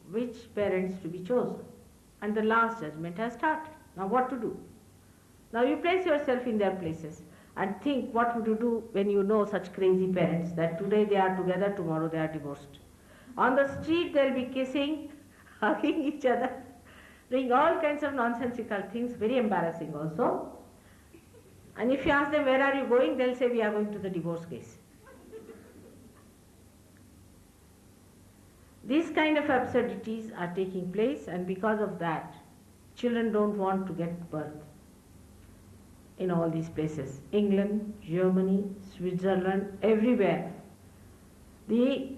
which parents to be chosen. And the last judgment has started. Now what to do? Now you place yourself in their places and think, what would you do when you know such crazy parents that today they are together, tomorrow they are divorced. On the street they'll be kissing, hugging each other, doing all kinds of nonsensical things, very embarrassing also. And if you ask them, where are you going? They'll say, we are going to the divorce case. These kind of absurdities are taking place, and because of that, children don't want to get birth in all these places. England, Germany, Switzerland, everywhere. The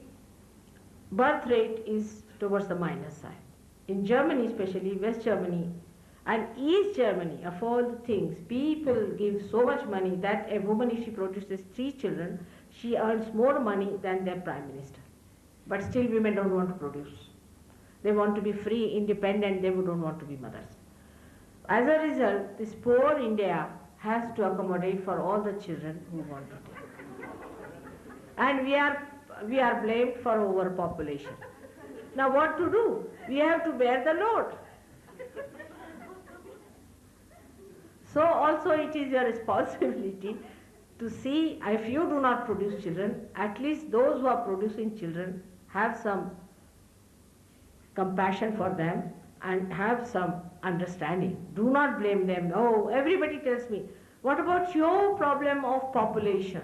birth rate is towards the minus side. In Germany especially, West Germany and East Germany, of all the things, people give so much money that a woman, if she produces 3 children, she earns more money than their prime minister. But still women don't want to produce. They want to be free, independent, they don't want to be mothers. As a result, this poor India has to accommodate for all the children who want to take. And we are blamed for overpopulation. Now what to do? We have to bear the load. So also it is your responsibility to see, if you do not produce children, at least those who are producing children have some compassion for them and have some understanding. Do not blame them. Oh, everybody tells me, what about your problem of population?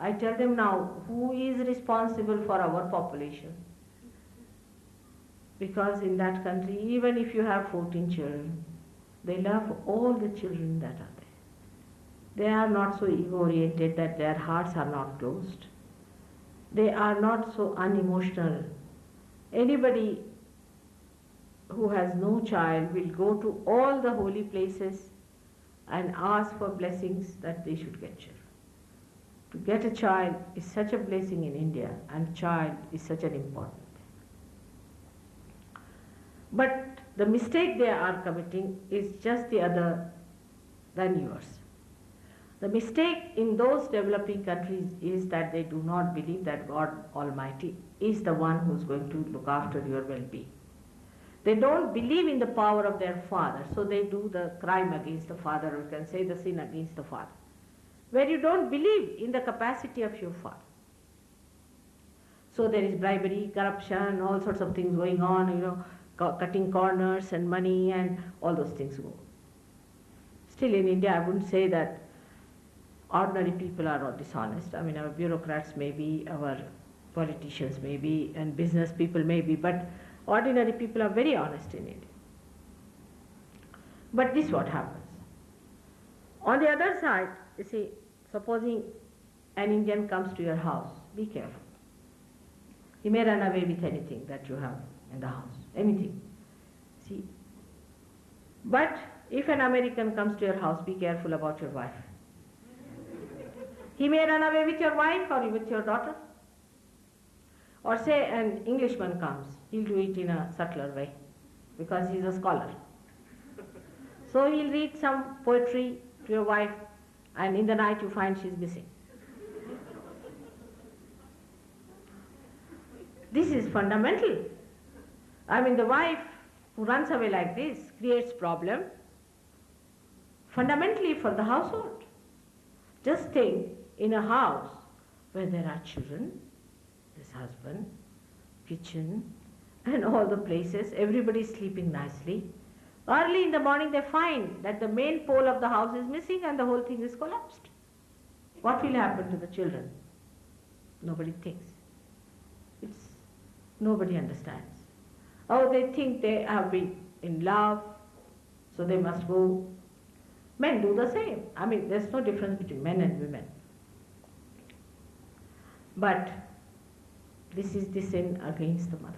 I tell them now, who is responsible for our population? Because in that country, even if you have 14 children, they love all the children that are there. They are not so ego-oriented that their hearts are not closed. They are not so unemotional. Anybody who has no child will go to all the holy places and ask for blessings that they should get children. To get a child is such a blessing in India, and child is such an important thing. But the mistake they are committing is just the other than yours. The mistake in those developing countries is that they do not believe that God Almighty is the one who is going to look after your well-being. They don't believe in the power of their father, so they do the crime against the father, or you can say the sin against the father, where you don't believe in the capacity of your father. So there is bribery, corruption, all sorts of things going on, cutting corners and money and all those things go. Still in India, I wouldn't say that ordinary people are all dishonest. I mean, our bureaucrats may be, our politicians may be, and business people may be, but ordinary people are very honest in India. But this is what happens. On the other side, you see, supposing an Indian comes to your house, be careful. He may run away with anything that you have in the house, anything. See. But if an American comes to your house, be careful about your wife. He may run away with your wife or with your daughter. Or say an Englishman comes, he'll do it in a subtler way because he's a scholar. So he'll read some poetry to your wife, and in the night you find she's missing. This is fundamental. I mean, the wife who runs away like this creates problem fundamentally for the household. Just think, in a house where there are children, this husband, kitchen, and all the places, everybody is sleeping nicely. Early in the morning they find that the main pole of the house is missing and the whole thing is collapsed. What will happen to the children? Nobody thinks. Nobody understands. Oh, they think they have been in love, so they must go. Men do the same. I mean, there's no difference between men and women. But this is the sin against the mother.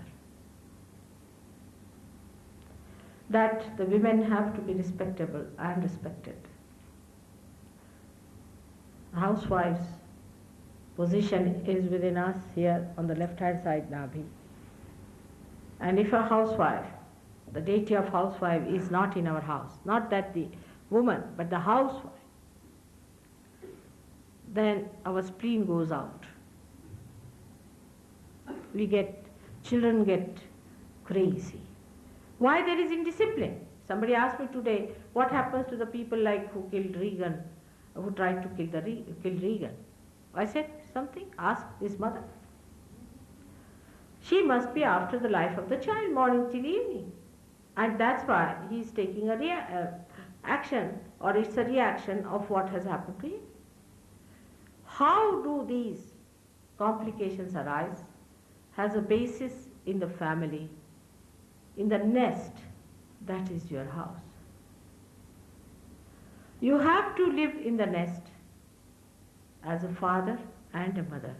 That the women have to be respectable and respected. Housewife's position is within us here on the left-hand side, Nabhi. And if a housewife, the deity of housewife is not in our house, not that the woman, but the housewife, then our spleen goes out. Children get crazy. Why there is indiscipline? Somebody asked me today, what happens to the people like who killed Reagan, who tried to kill Reagan? I said, something, ask his mother. She must be after the life of the child, morning till evening. And that's why he is taking action, or it's a reaction of what has happened to him. How do these complications arise? Has a basis in the family, in the nest, that is your house. You have to live in the nest as a father and a mother,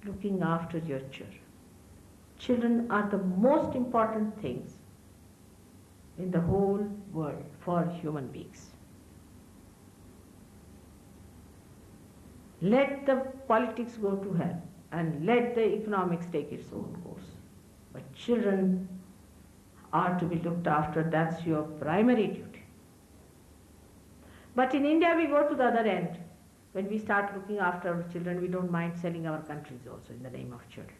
looking after your children. Children are the most important things in the whole world for human beings. Let the politics go to hell and let the economics take its own course. But children are to be looked after. That's your primary duty. But in India we go to the other end. When we start looking after our children, we don't mind selling our countries also in the name of children.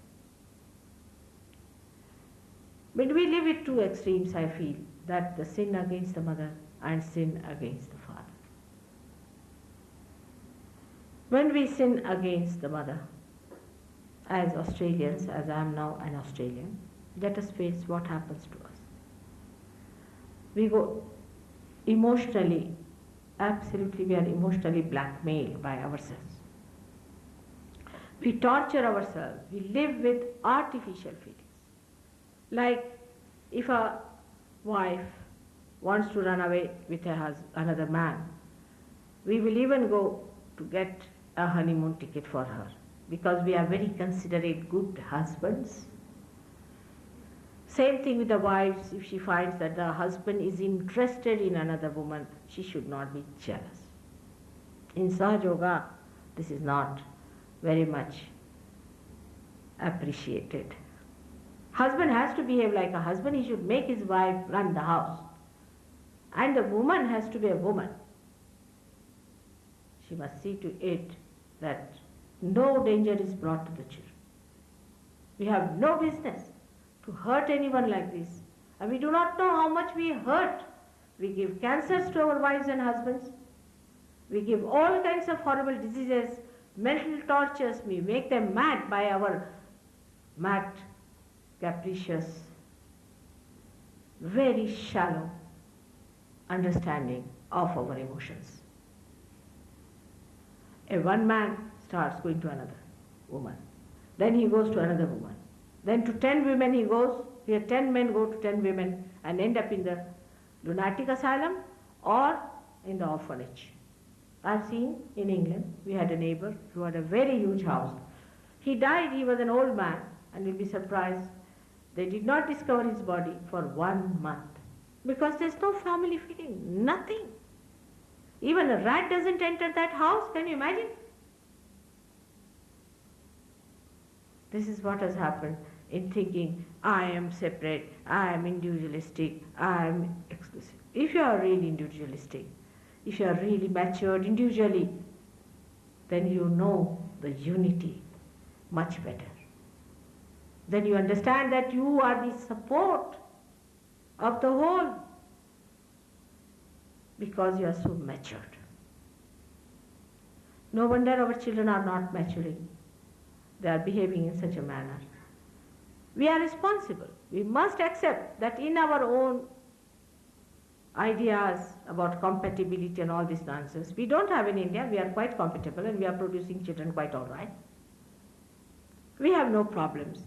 But we live at two extremes, I feel, that the sin against the mother and sin against the father. When we sin against the mother, as Australians, as I am now an Australian, let us face what happens to us. We go emotionally, absolutely we are emotionally blackmailed by ourselves. We torture ourselves, we live with artificial feelings. Like if a wife wants to run away with another man, we will even go to get a honeymoon ticket for her because we are very considerate, good husbands. Same thing with the wives. If she finds that the husband is interested in another woman, she should not be jealous. In Sahaja Yoga, this is not very much appreciated. Husband has to behave like a husband. He should make his wife run the house. And the woman has to be a woman. She must see to it that no danger is brought to the children. We have no business to hurt anyone like this. And we do not know how much we hurt. We give cancers to our wives and husbands. We give all kinds of horrible diseases, mental tortures. We make them mad by our mad, capricious, very shallow understanding of our emotions. One man starts going to another woman. Then he goes to another woman. Then to 10 women he goes. Here 10 men go to 10 women and end up in the lunatic asylum or in the orphanage. I've seen in England, we had a neighbor who had a very huge house. He died, he was an old man, and you'll be surprised, they did not discover his body for 1 month. Because there's no family feeling, nothing. Even a rat doesn't enter that house, can you imagine? This is what has happened in thinking, I am separate, I am individualistic, I am exclusive. If you are really individualistic, if you are really matured individually, then you know the unity much better. Then you understand that you are the support of the whole, because you are so matured. No wonder our children are not maturing. They are behaving in such a manner. We are responsible. We must accept that in our own ideas about compatibility and all this nonsense, we don't have in India. We are quite compatible and we are producing children quite all right. We have no problems.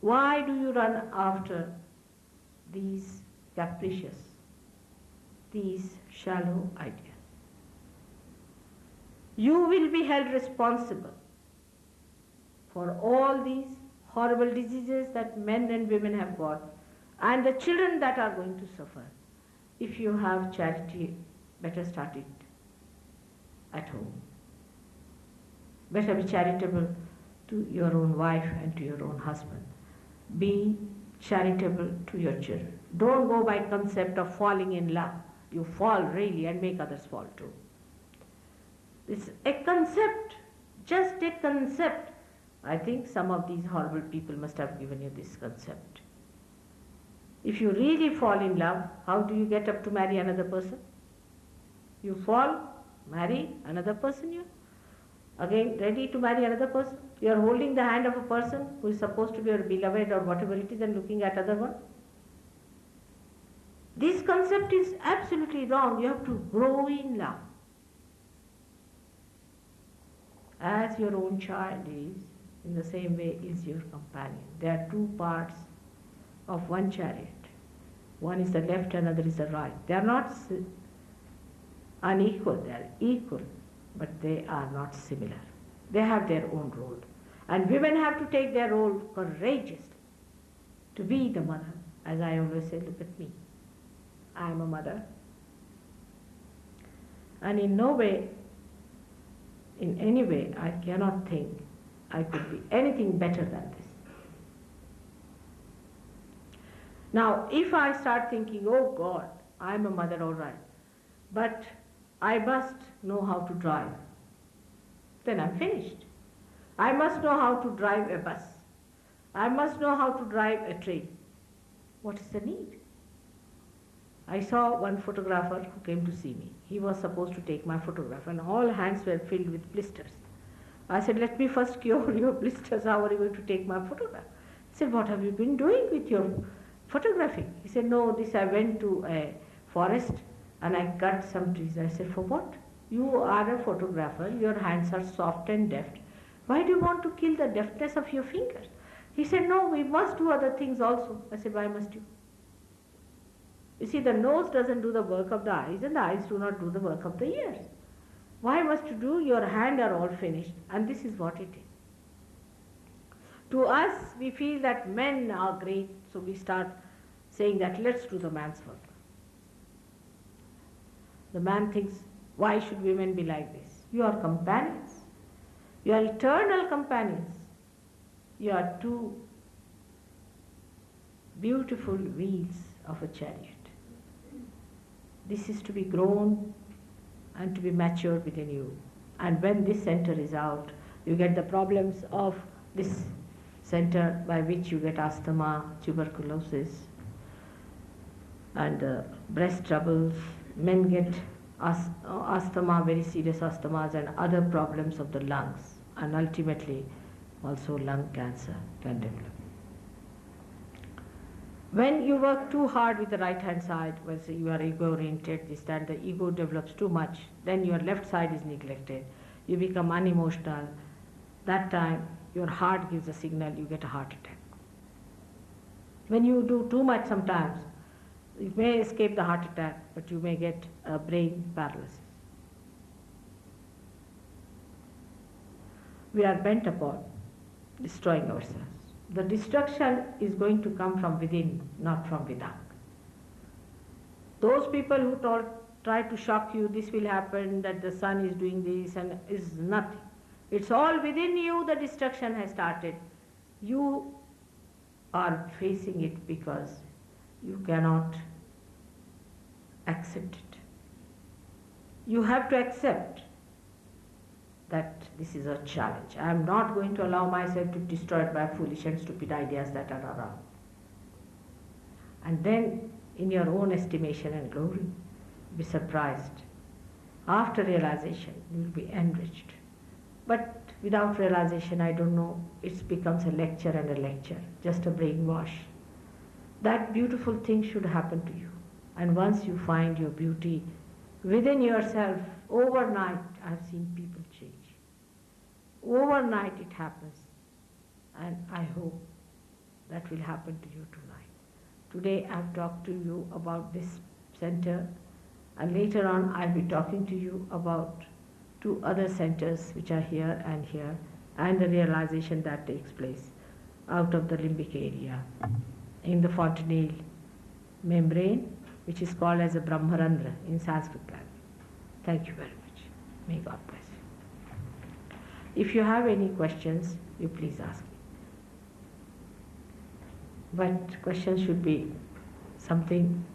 Why do you run after these capricious, these shallow ideas? You will be held responsible for all these horrible diseases that men and women have got, and the children that are going to suffer. If you have charity, better start it at home. Better be charitable to your own wife and to your own husband. Be charitable to your children. Don't go by concept of falling in love. You fall really and make others fall too. It's a concept, just a concept. I think some of these horrible people must have given you this concept. If you really fall in love, how do you get up to marry another person? You fall, marry another person, you again ready to marry another person. You are holding the hand of a person who is supposed to be your beloved or whatever it is and looking at other one. This concept is absolutely wrong. You have to grow in love. As your own child is, in the same way is your companion. There are two parts of one chariot. One is the left, another is the right. They are not unequal, they are equal, but they are not similar. They have their own role. And women have to take their role courageously to be the mother. As I always say, look at me. I am a mother. And in no way, in any way, I cannot think I could be anything better than this. Now, if I start thinking, oh God, I'm a mother, all right, but I must know how to drive, then I'm finished. I must know how to drive a bus. I must know how to drive a train. What is the need? I saw one photographer who came to see me. He was supposed to take my photograph and all hands were filled with blisters. I said, let me first cure your blisters. How are you going to take my photograph? He said, what have you been doing with your photographing? He said, no, I went to a forest and I cut some trees. I said, for what? You are a photographer, your hands are soft and deft. Why do you want to kill the deftness of your fingers? He said, no, we must do other things also. I said, why must you? You see, the nose doesn't do the work of the eyes and the eyes do not do the work of the ears. Why must you do? Your hands are all finished, and this is what it is. To us, we feel that men are great, so we start saying that let's do the man's work. The man thinks, why should women be like this? You are companions. You are eternal companions. You are two beautiful wheels of a chariot. This is to be grown and to be matured within you. And when this center is out, you get the problems of this center by which you get asthma, tuberculosis, and breast troubles. Men get asthma, very serious asthmas, and other problems of the lungs, and ultimately also lung cancer can develop. When you work too hard with the right hand side, when you are ego-oriented, and the ego develops too much, then your left side is neglected. You become unemotional. That time, your heart gives a signal, you get a heart attack. When you do too much sometimes, you may escape the heart attack, but you may get a brain paralysis. We are bent upon destroying ourselves. The destruction is going to come from within, not from without. Those people who try to shock you, this will happen, that the sun is doing this, and is nothing. It's all within you, the destruction has started. You are facing it because you cannot accept it. You have to accept that this is a challenge. I am not going to allow myself to be destroyed by foolish and stupid ideas that are around. And then, in your own estimation and glory, be surprised. After realization, you will be enriched. But without realization, I don't know, it becomes a lecture and a lecture, just a brainwash. That beautiful thing should happen to you. And once you find your beauty within yourself, overnight, I've seen people change. Overnight it happens. And I hope that will happen to you tonight. Today I've talked to you about this center, and later on I'll be talking to you about 2 other centers which are here, and the realization that takes place out of the limbic area in the fontanelle membrane, which is called as a Brahmarandra in Sanskrit language. Thank you very much. May God bless you. If you have any questions, you please ask me. But questions should be something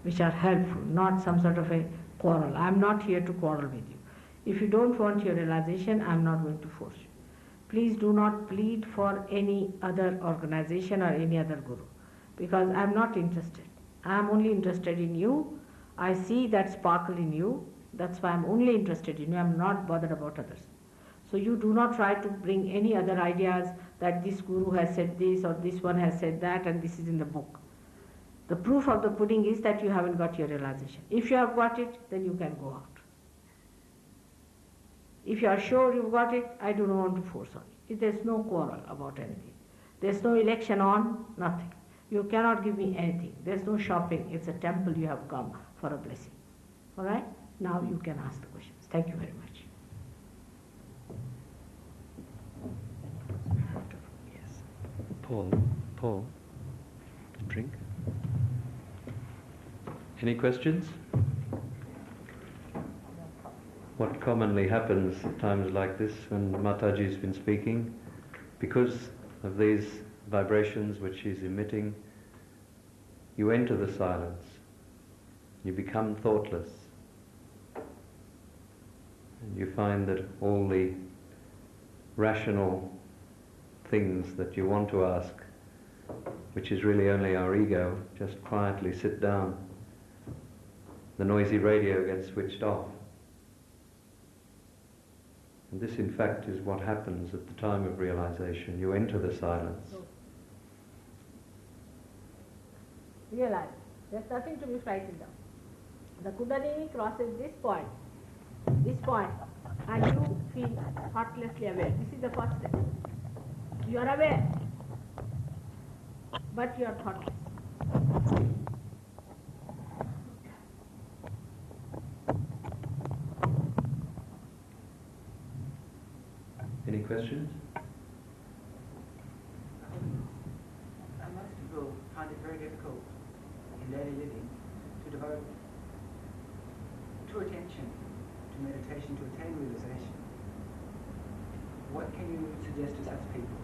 which are helpful, not some sort of a quarrel. I'm not here to quarrel with you. If you don't want your realization, I'm not going to force you. Please do not plead for any other organization or any other guru, because I'm not interested. I'm only interested in you. I see that sparkle in you. That's why I'm only interested in you. I'm not bothered about others. So you do not try to bring any other ideas that this guru has said this or this one has said that and this is in the book. The proof of the pudding is that you haven't got your realization. If you have got it, then you can go out. If you are sure you've got it, I do not want to force on you. There's no quarrel about anything. There's no election on, nothing. You cannot give me anything. There's no shopping. It's a temple, you have come for a blessing. All right? Now you can ask the questions. Thank you very much. Yes. Paul, drink. Any questions? What commonly happens at times like this when Mataji's been speaking, because of these vibrations which she's emitting, you enter the silence, you become thoughtless, and you find that all the rational things that you want to ask, which is really only our ego, just quietly sit down. The noisy radio gets switched off. And this, in fact, is what happens at the time of realization. You enter the silence. Realize, there's nothing to be frightened of. The Kundalini crosses this point, and you feel thoughtlessly aware. This is the first step. You are aware, but you are thoughtless. Any questions? Most people find it very difficult in daily living to devote true attention to meditation to attain realization. What can you suggest to such people?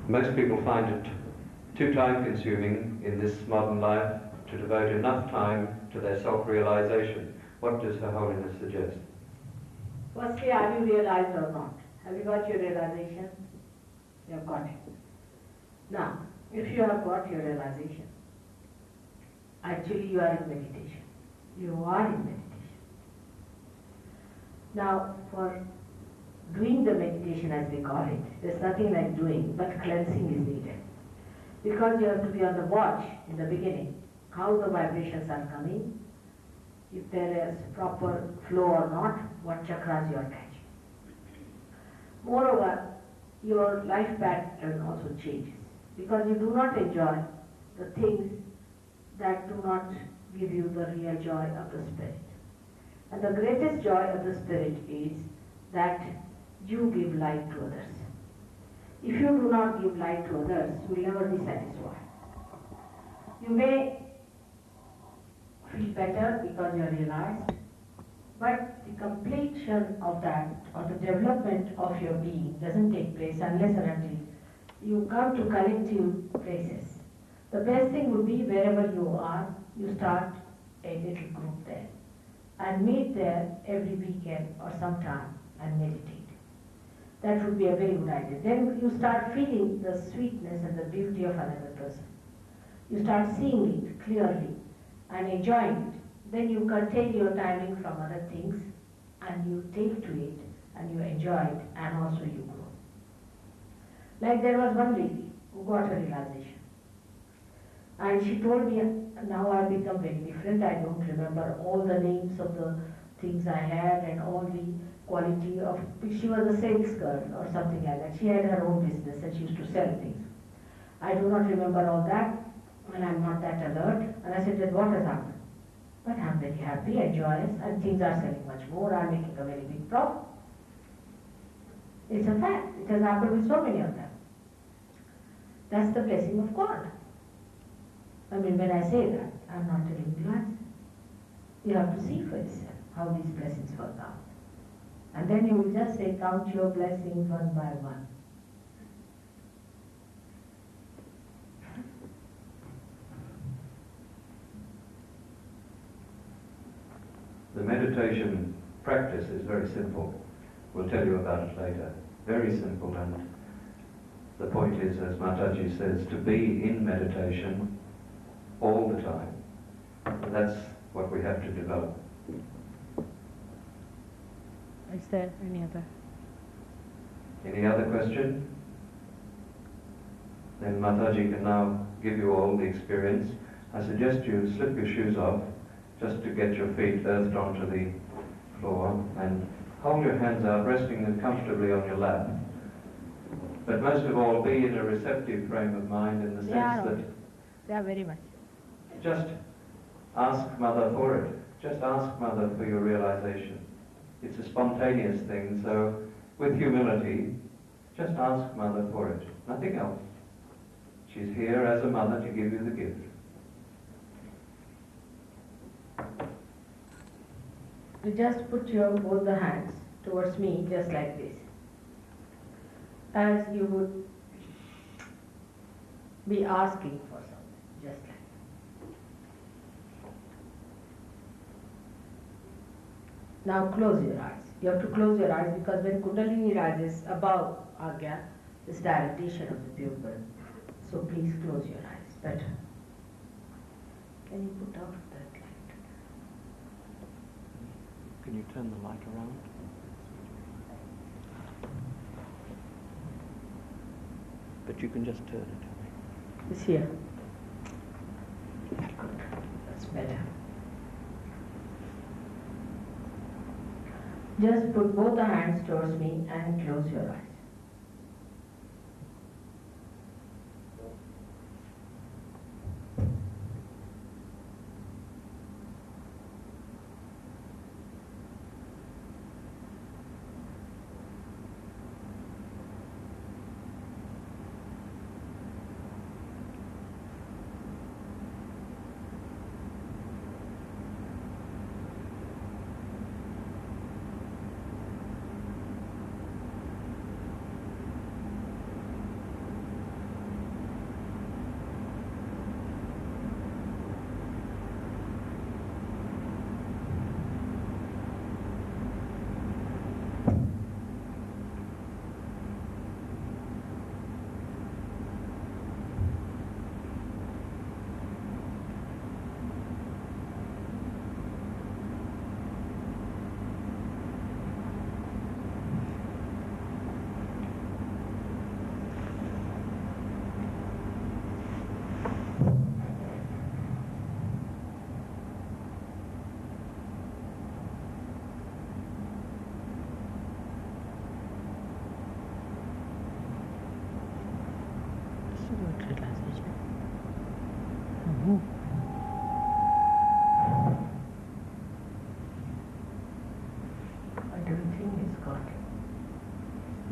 Most people find it too time-consuming in this modern life to devote enough time to their self-realization. What does Her Holiness suggest? Firstly, have you realized or not? Have you got your realization? You have got it. Now, if you have got your realization, actually you are in meditation. You are in meditation. Now, for doing the meditation as we call it, there's nothing like doing, but cleansing is needed. Because you have to be on the watch in the beginning, how the vibrations are coming, if there is proper flow or not, what chakras you are catching. Moreover, your life pattern also changes, because you do not enjoy the things that do not give you the real joy of the spirit. And the greatest joy of the spirit is that you give light to others. If you do not give light to others, you will never be satisfied. You may feel better because you are realized, but the completion of that, or the development of your being, doesn't take place unless and until you come to collective places. The best thing would be wherever you are, you start a little group there and meet there every weekend or sometime and meditate. That would be a very good idea. Then you start feeling the sweetness and the beauty of another person. you start seeing it clearly and enjoying it. Then you curtail your timing from other things and you take to it and you enjoy it and also you grow. Like there was one lady who got a realization. And she told me, now I've become very different. I don't remember all the names of the things I had and all the quality of, she was a sales girl or something like that. She had her own business and she used to sell things. I do not remember all that and I'm not that alert. And I said, then what has happened? But I'm very happy and joyous and things are selling much more. I'm making a very big profit. It's a fact. It has happened with so many of them. That's the blessing of God. I mean, when I say that, I'm not telling you lies. You have to see for yourself how these blessings work out. And then you will just say, count your blessings one by one. The meditation practice is very simple. We'll tell you about it later. Very simple, and the point is, as Mataji says, to be in meditation all the time. And that's what we have to develop. Is there any other? Any other question? Then Mataji can now give you all the experience. I suggest you slip your shoes off just to get your feet earthed onto the floor and hold your hands out, resting them comfortably on your lap. But most of all, be in a receptive frame of mind in the sense that Yeah, very much. just ask Mother for it. Just ask Mother for your realization. It's a spontaneous thing, so with humility, just ask Mother for it. Nothing else. She's here as a mother to give you the gift. You just put your both the hands towards me, just like this. As you would be asking for something, just like that. Now close your eyes. You have to close your eyes because when Kundalini rises above Agya, this dilatation of the pupil. So please close your eyes. Better. Can you put out that light? Can you turn the light around? But you can just turn it. It's here. Good. That's better. Just put both the hands towards me and close your eyes.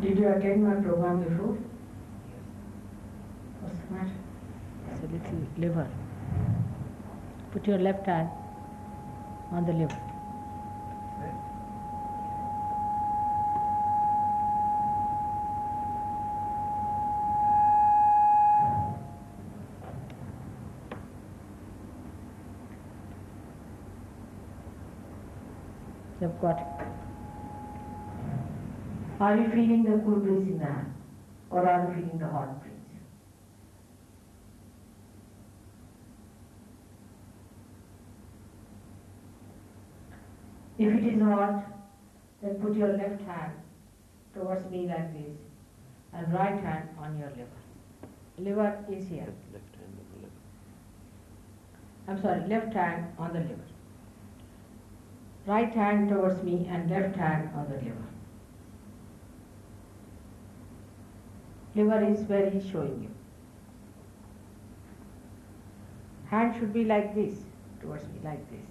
Did you attend my program before? Yes. What's the matter? It's a little liver. Put your left hand on the liver. You've got it. Are you feeling the cool breeze in the hand? Or are you feeling the hot breeze? If it is hot, then put your left hand towards me like this and right hand on your liver. Liver is here. Left hand on the liver. I'm sorry, left hand on the liver. Right hand towards me and left hand on the liver. Liver is where he's showing you. Hand should be like this, towards me, like this.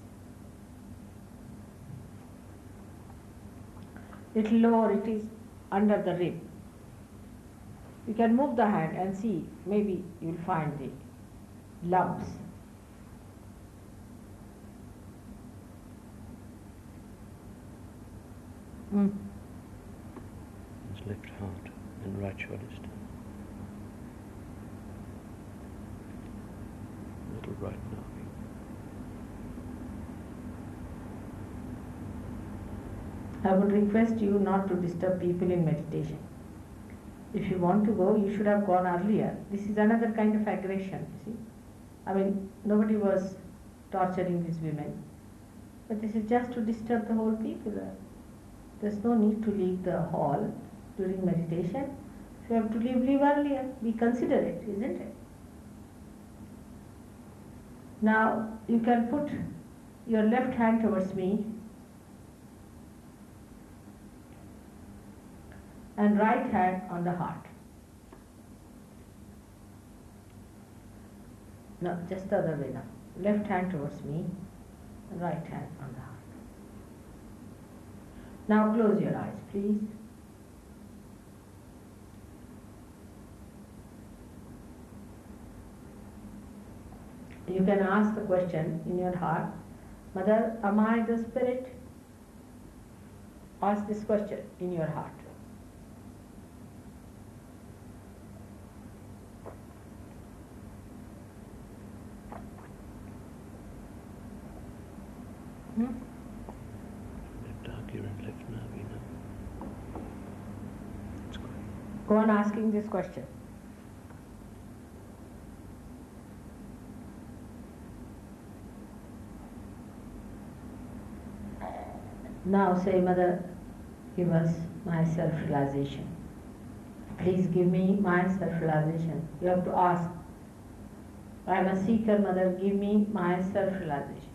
Little lower, it is under the rib. You can move the hand and see, maybe you will find the lumps. It's left heart and right shoulders. Little right navi. I would request you not to disturb people in meditation. If you want to go, you should have gone earlier. This is another kind of aggression, you see. I mean, nobody was torturing these women. But this is just to disturb the whole people. There's no need to leave the hall during meditation. If you have to leave earlier. Be considerate, isn't it? Now, you can put your left hand towards me and right hand on the heart. No, just the other way now. Left hand towards me and right hand on the heart. Now close your eyes, please. You can ask the question in your heart, Mother, am I the spirit? Ask this question in your heart. Left agir and left navi now. That's good. Go on asking this question. Now say, Mother, give us my self-realization. Please give me my self-realization. You have to ask. I am a seeker, Mother, give me my self-realization.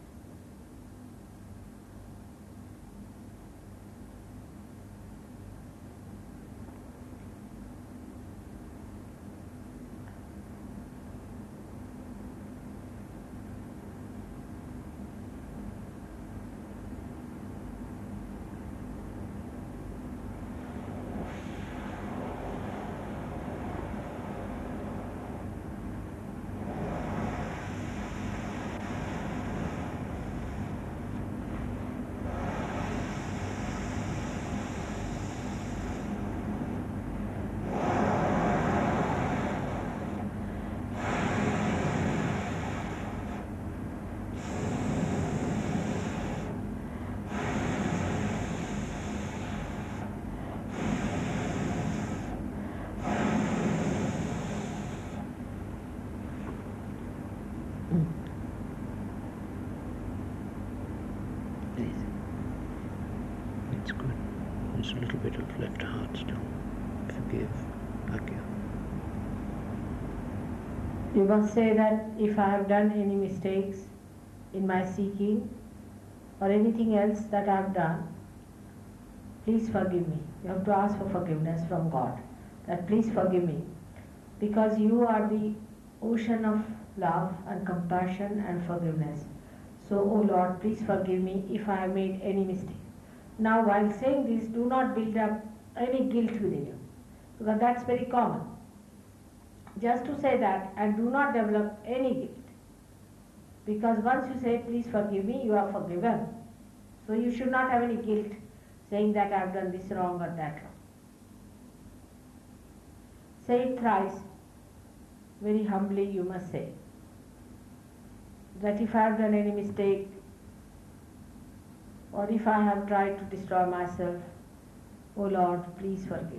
It's good. There's a little bit of left heart still. Forgive, agir. You must say that if I have done any mistakes in my seeking or anything else that I have done, please forgive me. You have to ask for forgiveness from God. That please forgive me. Because you are the ocean of love and compassion and forgiveness. So, O Lord, please forgive me if I have made any mistake. Now, while saying this, do not build up any guilt within you, because that's very common. Just to say that and do not develop any guilt. Because once you say, please forgive me, you are forgiven. So you should not have any guilt saying that I have done this wrong or that wrong. Say it thrice. Very humbly you must say that if I have done any mistake, or if I have tried to destroy myself, O Lord, please forgive me.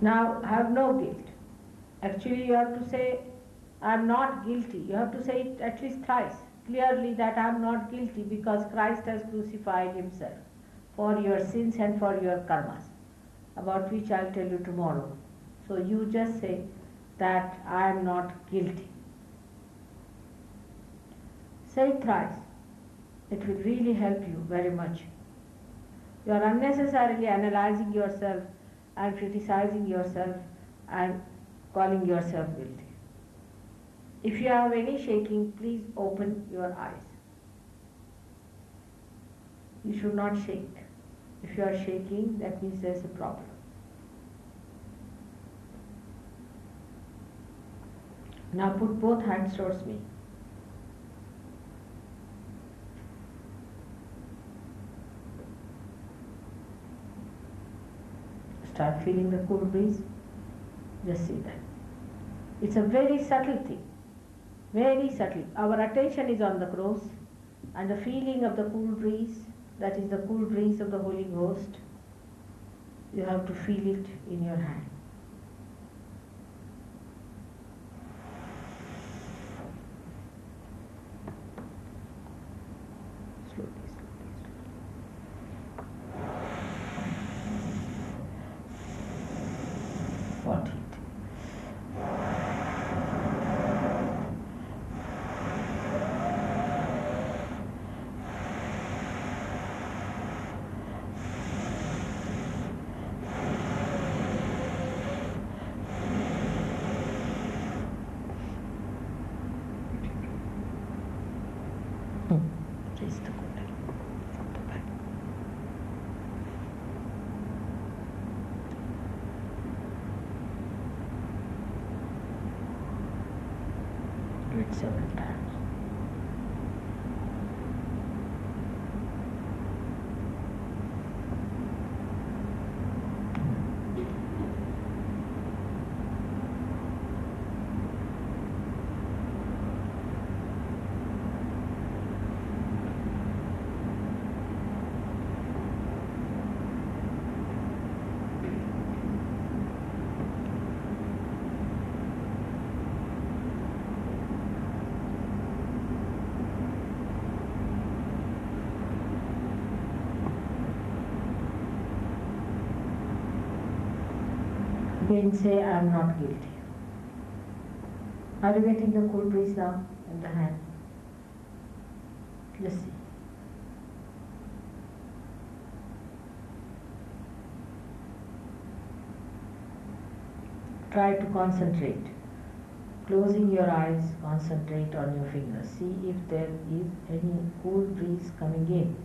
Now have no guilt. Actually you have to say, I am not guilty. You have to say it at least thrice, clearly, that I am not guilty because Christ has crucified himself for your sins and for your karmas, about which I will tell you tomorrow. So you just say that I am not guilty. Say it thrice. It will really help you very much. You are unnecessarily analyzing yourself and criticizing yourself and calling yourself guilty. If you have any shaking, please open your eyes. You should not shake. If you are shaking, that means there is a problem. Now put both hands towards me. Start feeling the cool breeze. Just see that. It's a very subtle thing. Very subtle. Our attention is on the cross and the feeling of the cool breeze, that is the cool breeze of the Holy Ghost, you have to feel it in your hand. Slowly, slowly, slowly. 40. Raise the quarter from the back. Do it several times. Again say, I am not guilty. Are you getting the cool breeze now in the hand? Just see. Try to concentrate. Closing your eyes, concentrate on your fingers. See if there is any cool breeze coming in.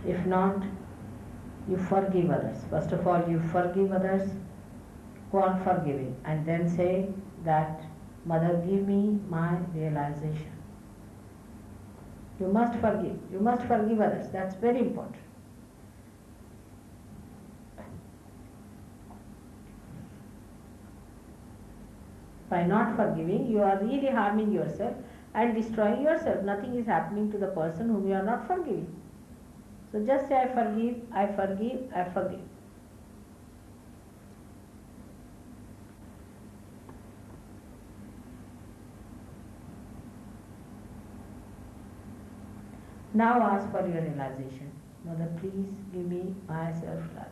If not, you forgive others. First of all, you forgive others, go on forgiving, and then say that, Mother, give me my realization. You must forgive. You must forgive others. That's very important. By not forgiving, you are really harming yourself and destroying yourself. Nothing is happening to the person whom you are not forgiving. So just say, I forgive, I forgive, I forgive. Now ask for your realization. Mother, please give me my self-realization.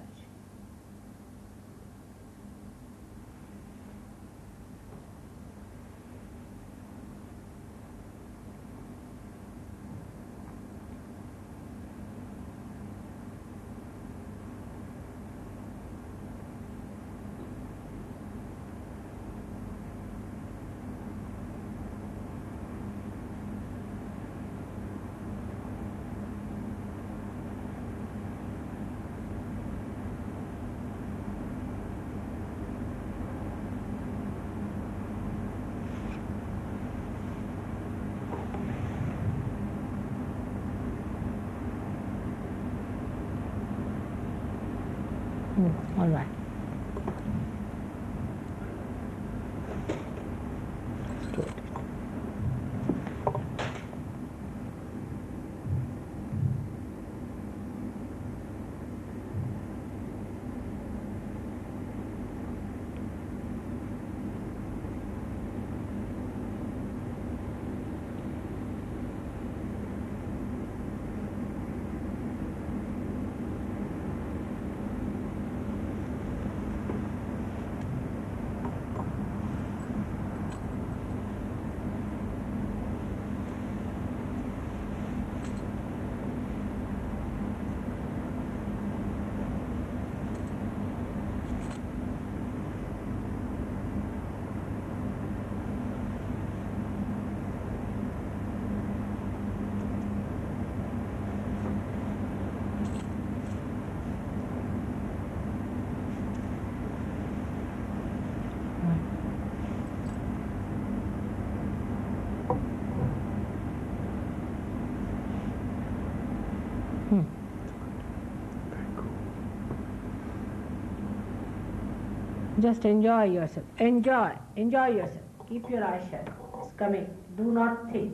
All right. Just enjoy yourself. Enjoy yourself. Keep your eyes shut. It's coming. Do not think.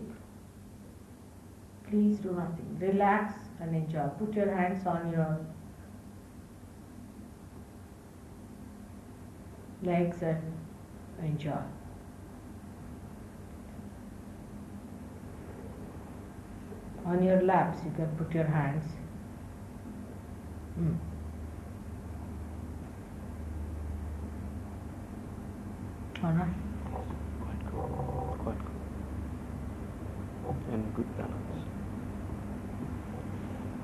Please do not think. Relax and enjoy. Put your hands on your legs and enjoy. On your laps, you can put your hands. All right. Quite cool. Quite cool. And good balance.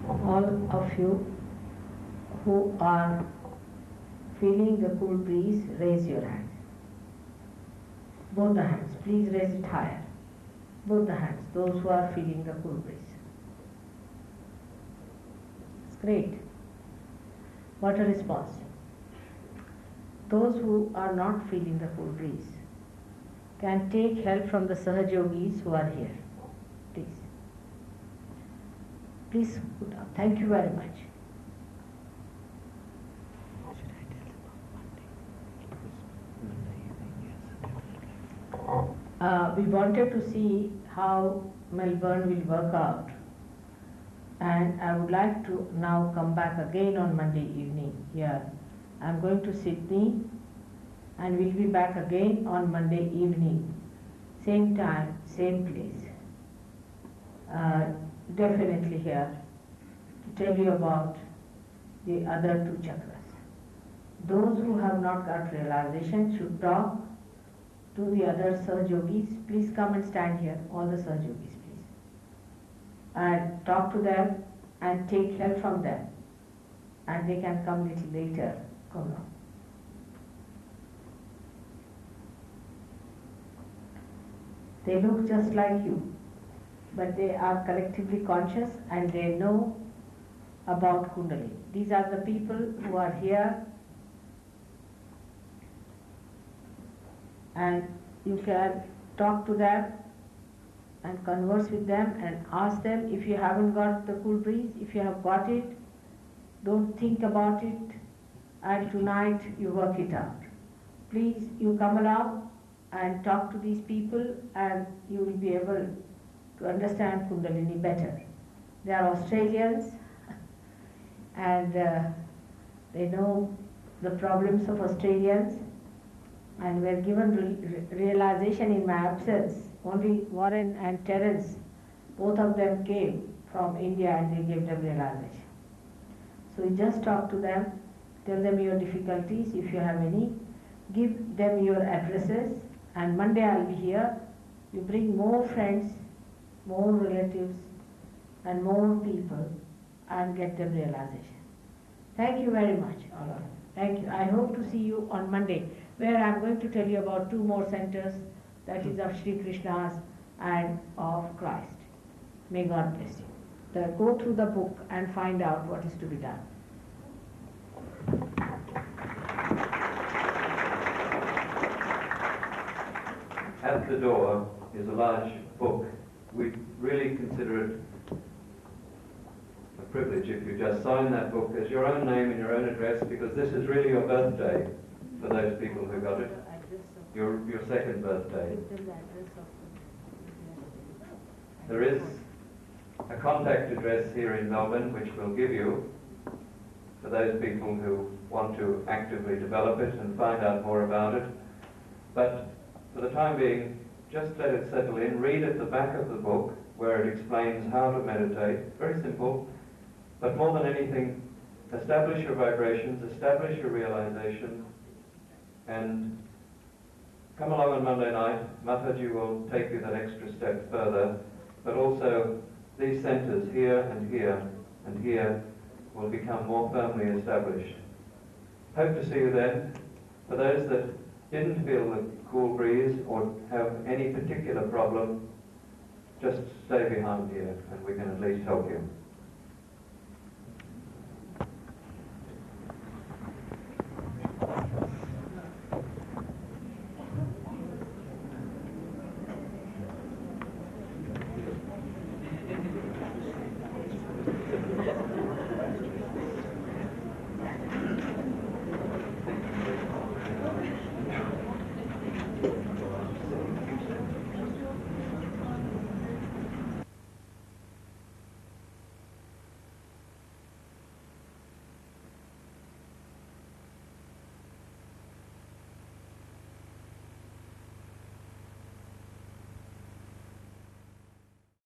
All of you who are feeling the cool breeze, raise your hand. Both the hands. Please raise it higher. Both the hands. Those who are feeling the cool breeze. It's great. What a response. Those who are not feeling the cool breeze can take help from the Sahaj Yogis who are here. Please. Please put up. Thank you very much. Should I tell them on Monday? We wanted to see how Melbourne will work out, and I would like to now come back again on Monday evening here. I'm going to Sydney and we'll be back again on Monday evening, same time, same place. Definitely here to tell you about the other two chakras. Those who have not got realization should talk to the other Sahaj Yogis. Please come and stand here, all the Sahaj Yogis, please. And talk to them and take help from them. And they can come little later. Come now. They look just like you, but they are collectively conscious and they know about Kundalini. These are the people who are here, and you can talk to them and converse with them and ask them if you haven't got the cool breeze. If you have got it, don't think about it, and tonight you work it out. Please, you come along and talk to these people and you will be able to understand Kundalini better. They are Australians and they know the problems of Australians, and were given realization in my absence. Only Warren and Terence, both of them came from India and they gave them realization. So you just talk to them, tell them your difficulties if you have any, give them your addresses, and Monday I'll be here. You bring more friends, more relatives and more people and get them realization. Thank you very much, all of you. Thank you. I hope to see you on Monday, where I'm going to tell you about 2 more centers, that is of Sri Krishna's and of Christ. May God bless you. Go through the book and find out what is to be done. At the door is a large book. We really consider it a privilege if you just sign that book as your own name and your own address, because this is really your birthday for those people who got it. Your second birthday. There is a contact address here in Melbourne which we'll give you for those people who want to actively develop it and find out more about it. But for the time being, just let it settle in. Read at the back of the book where it explains how to meditate. Very simple. But more than anything, establish your vibrations, establish your realization, and come along on Monday night. Mataji will take you that extra step further, but also these centers here and here and here will become more firmly established. Hope to see you then. For those that didn't feel the cool breeze or have any particular problem, just stay behind here and we can at least help you.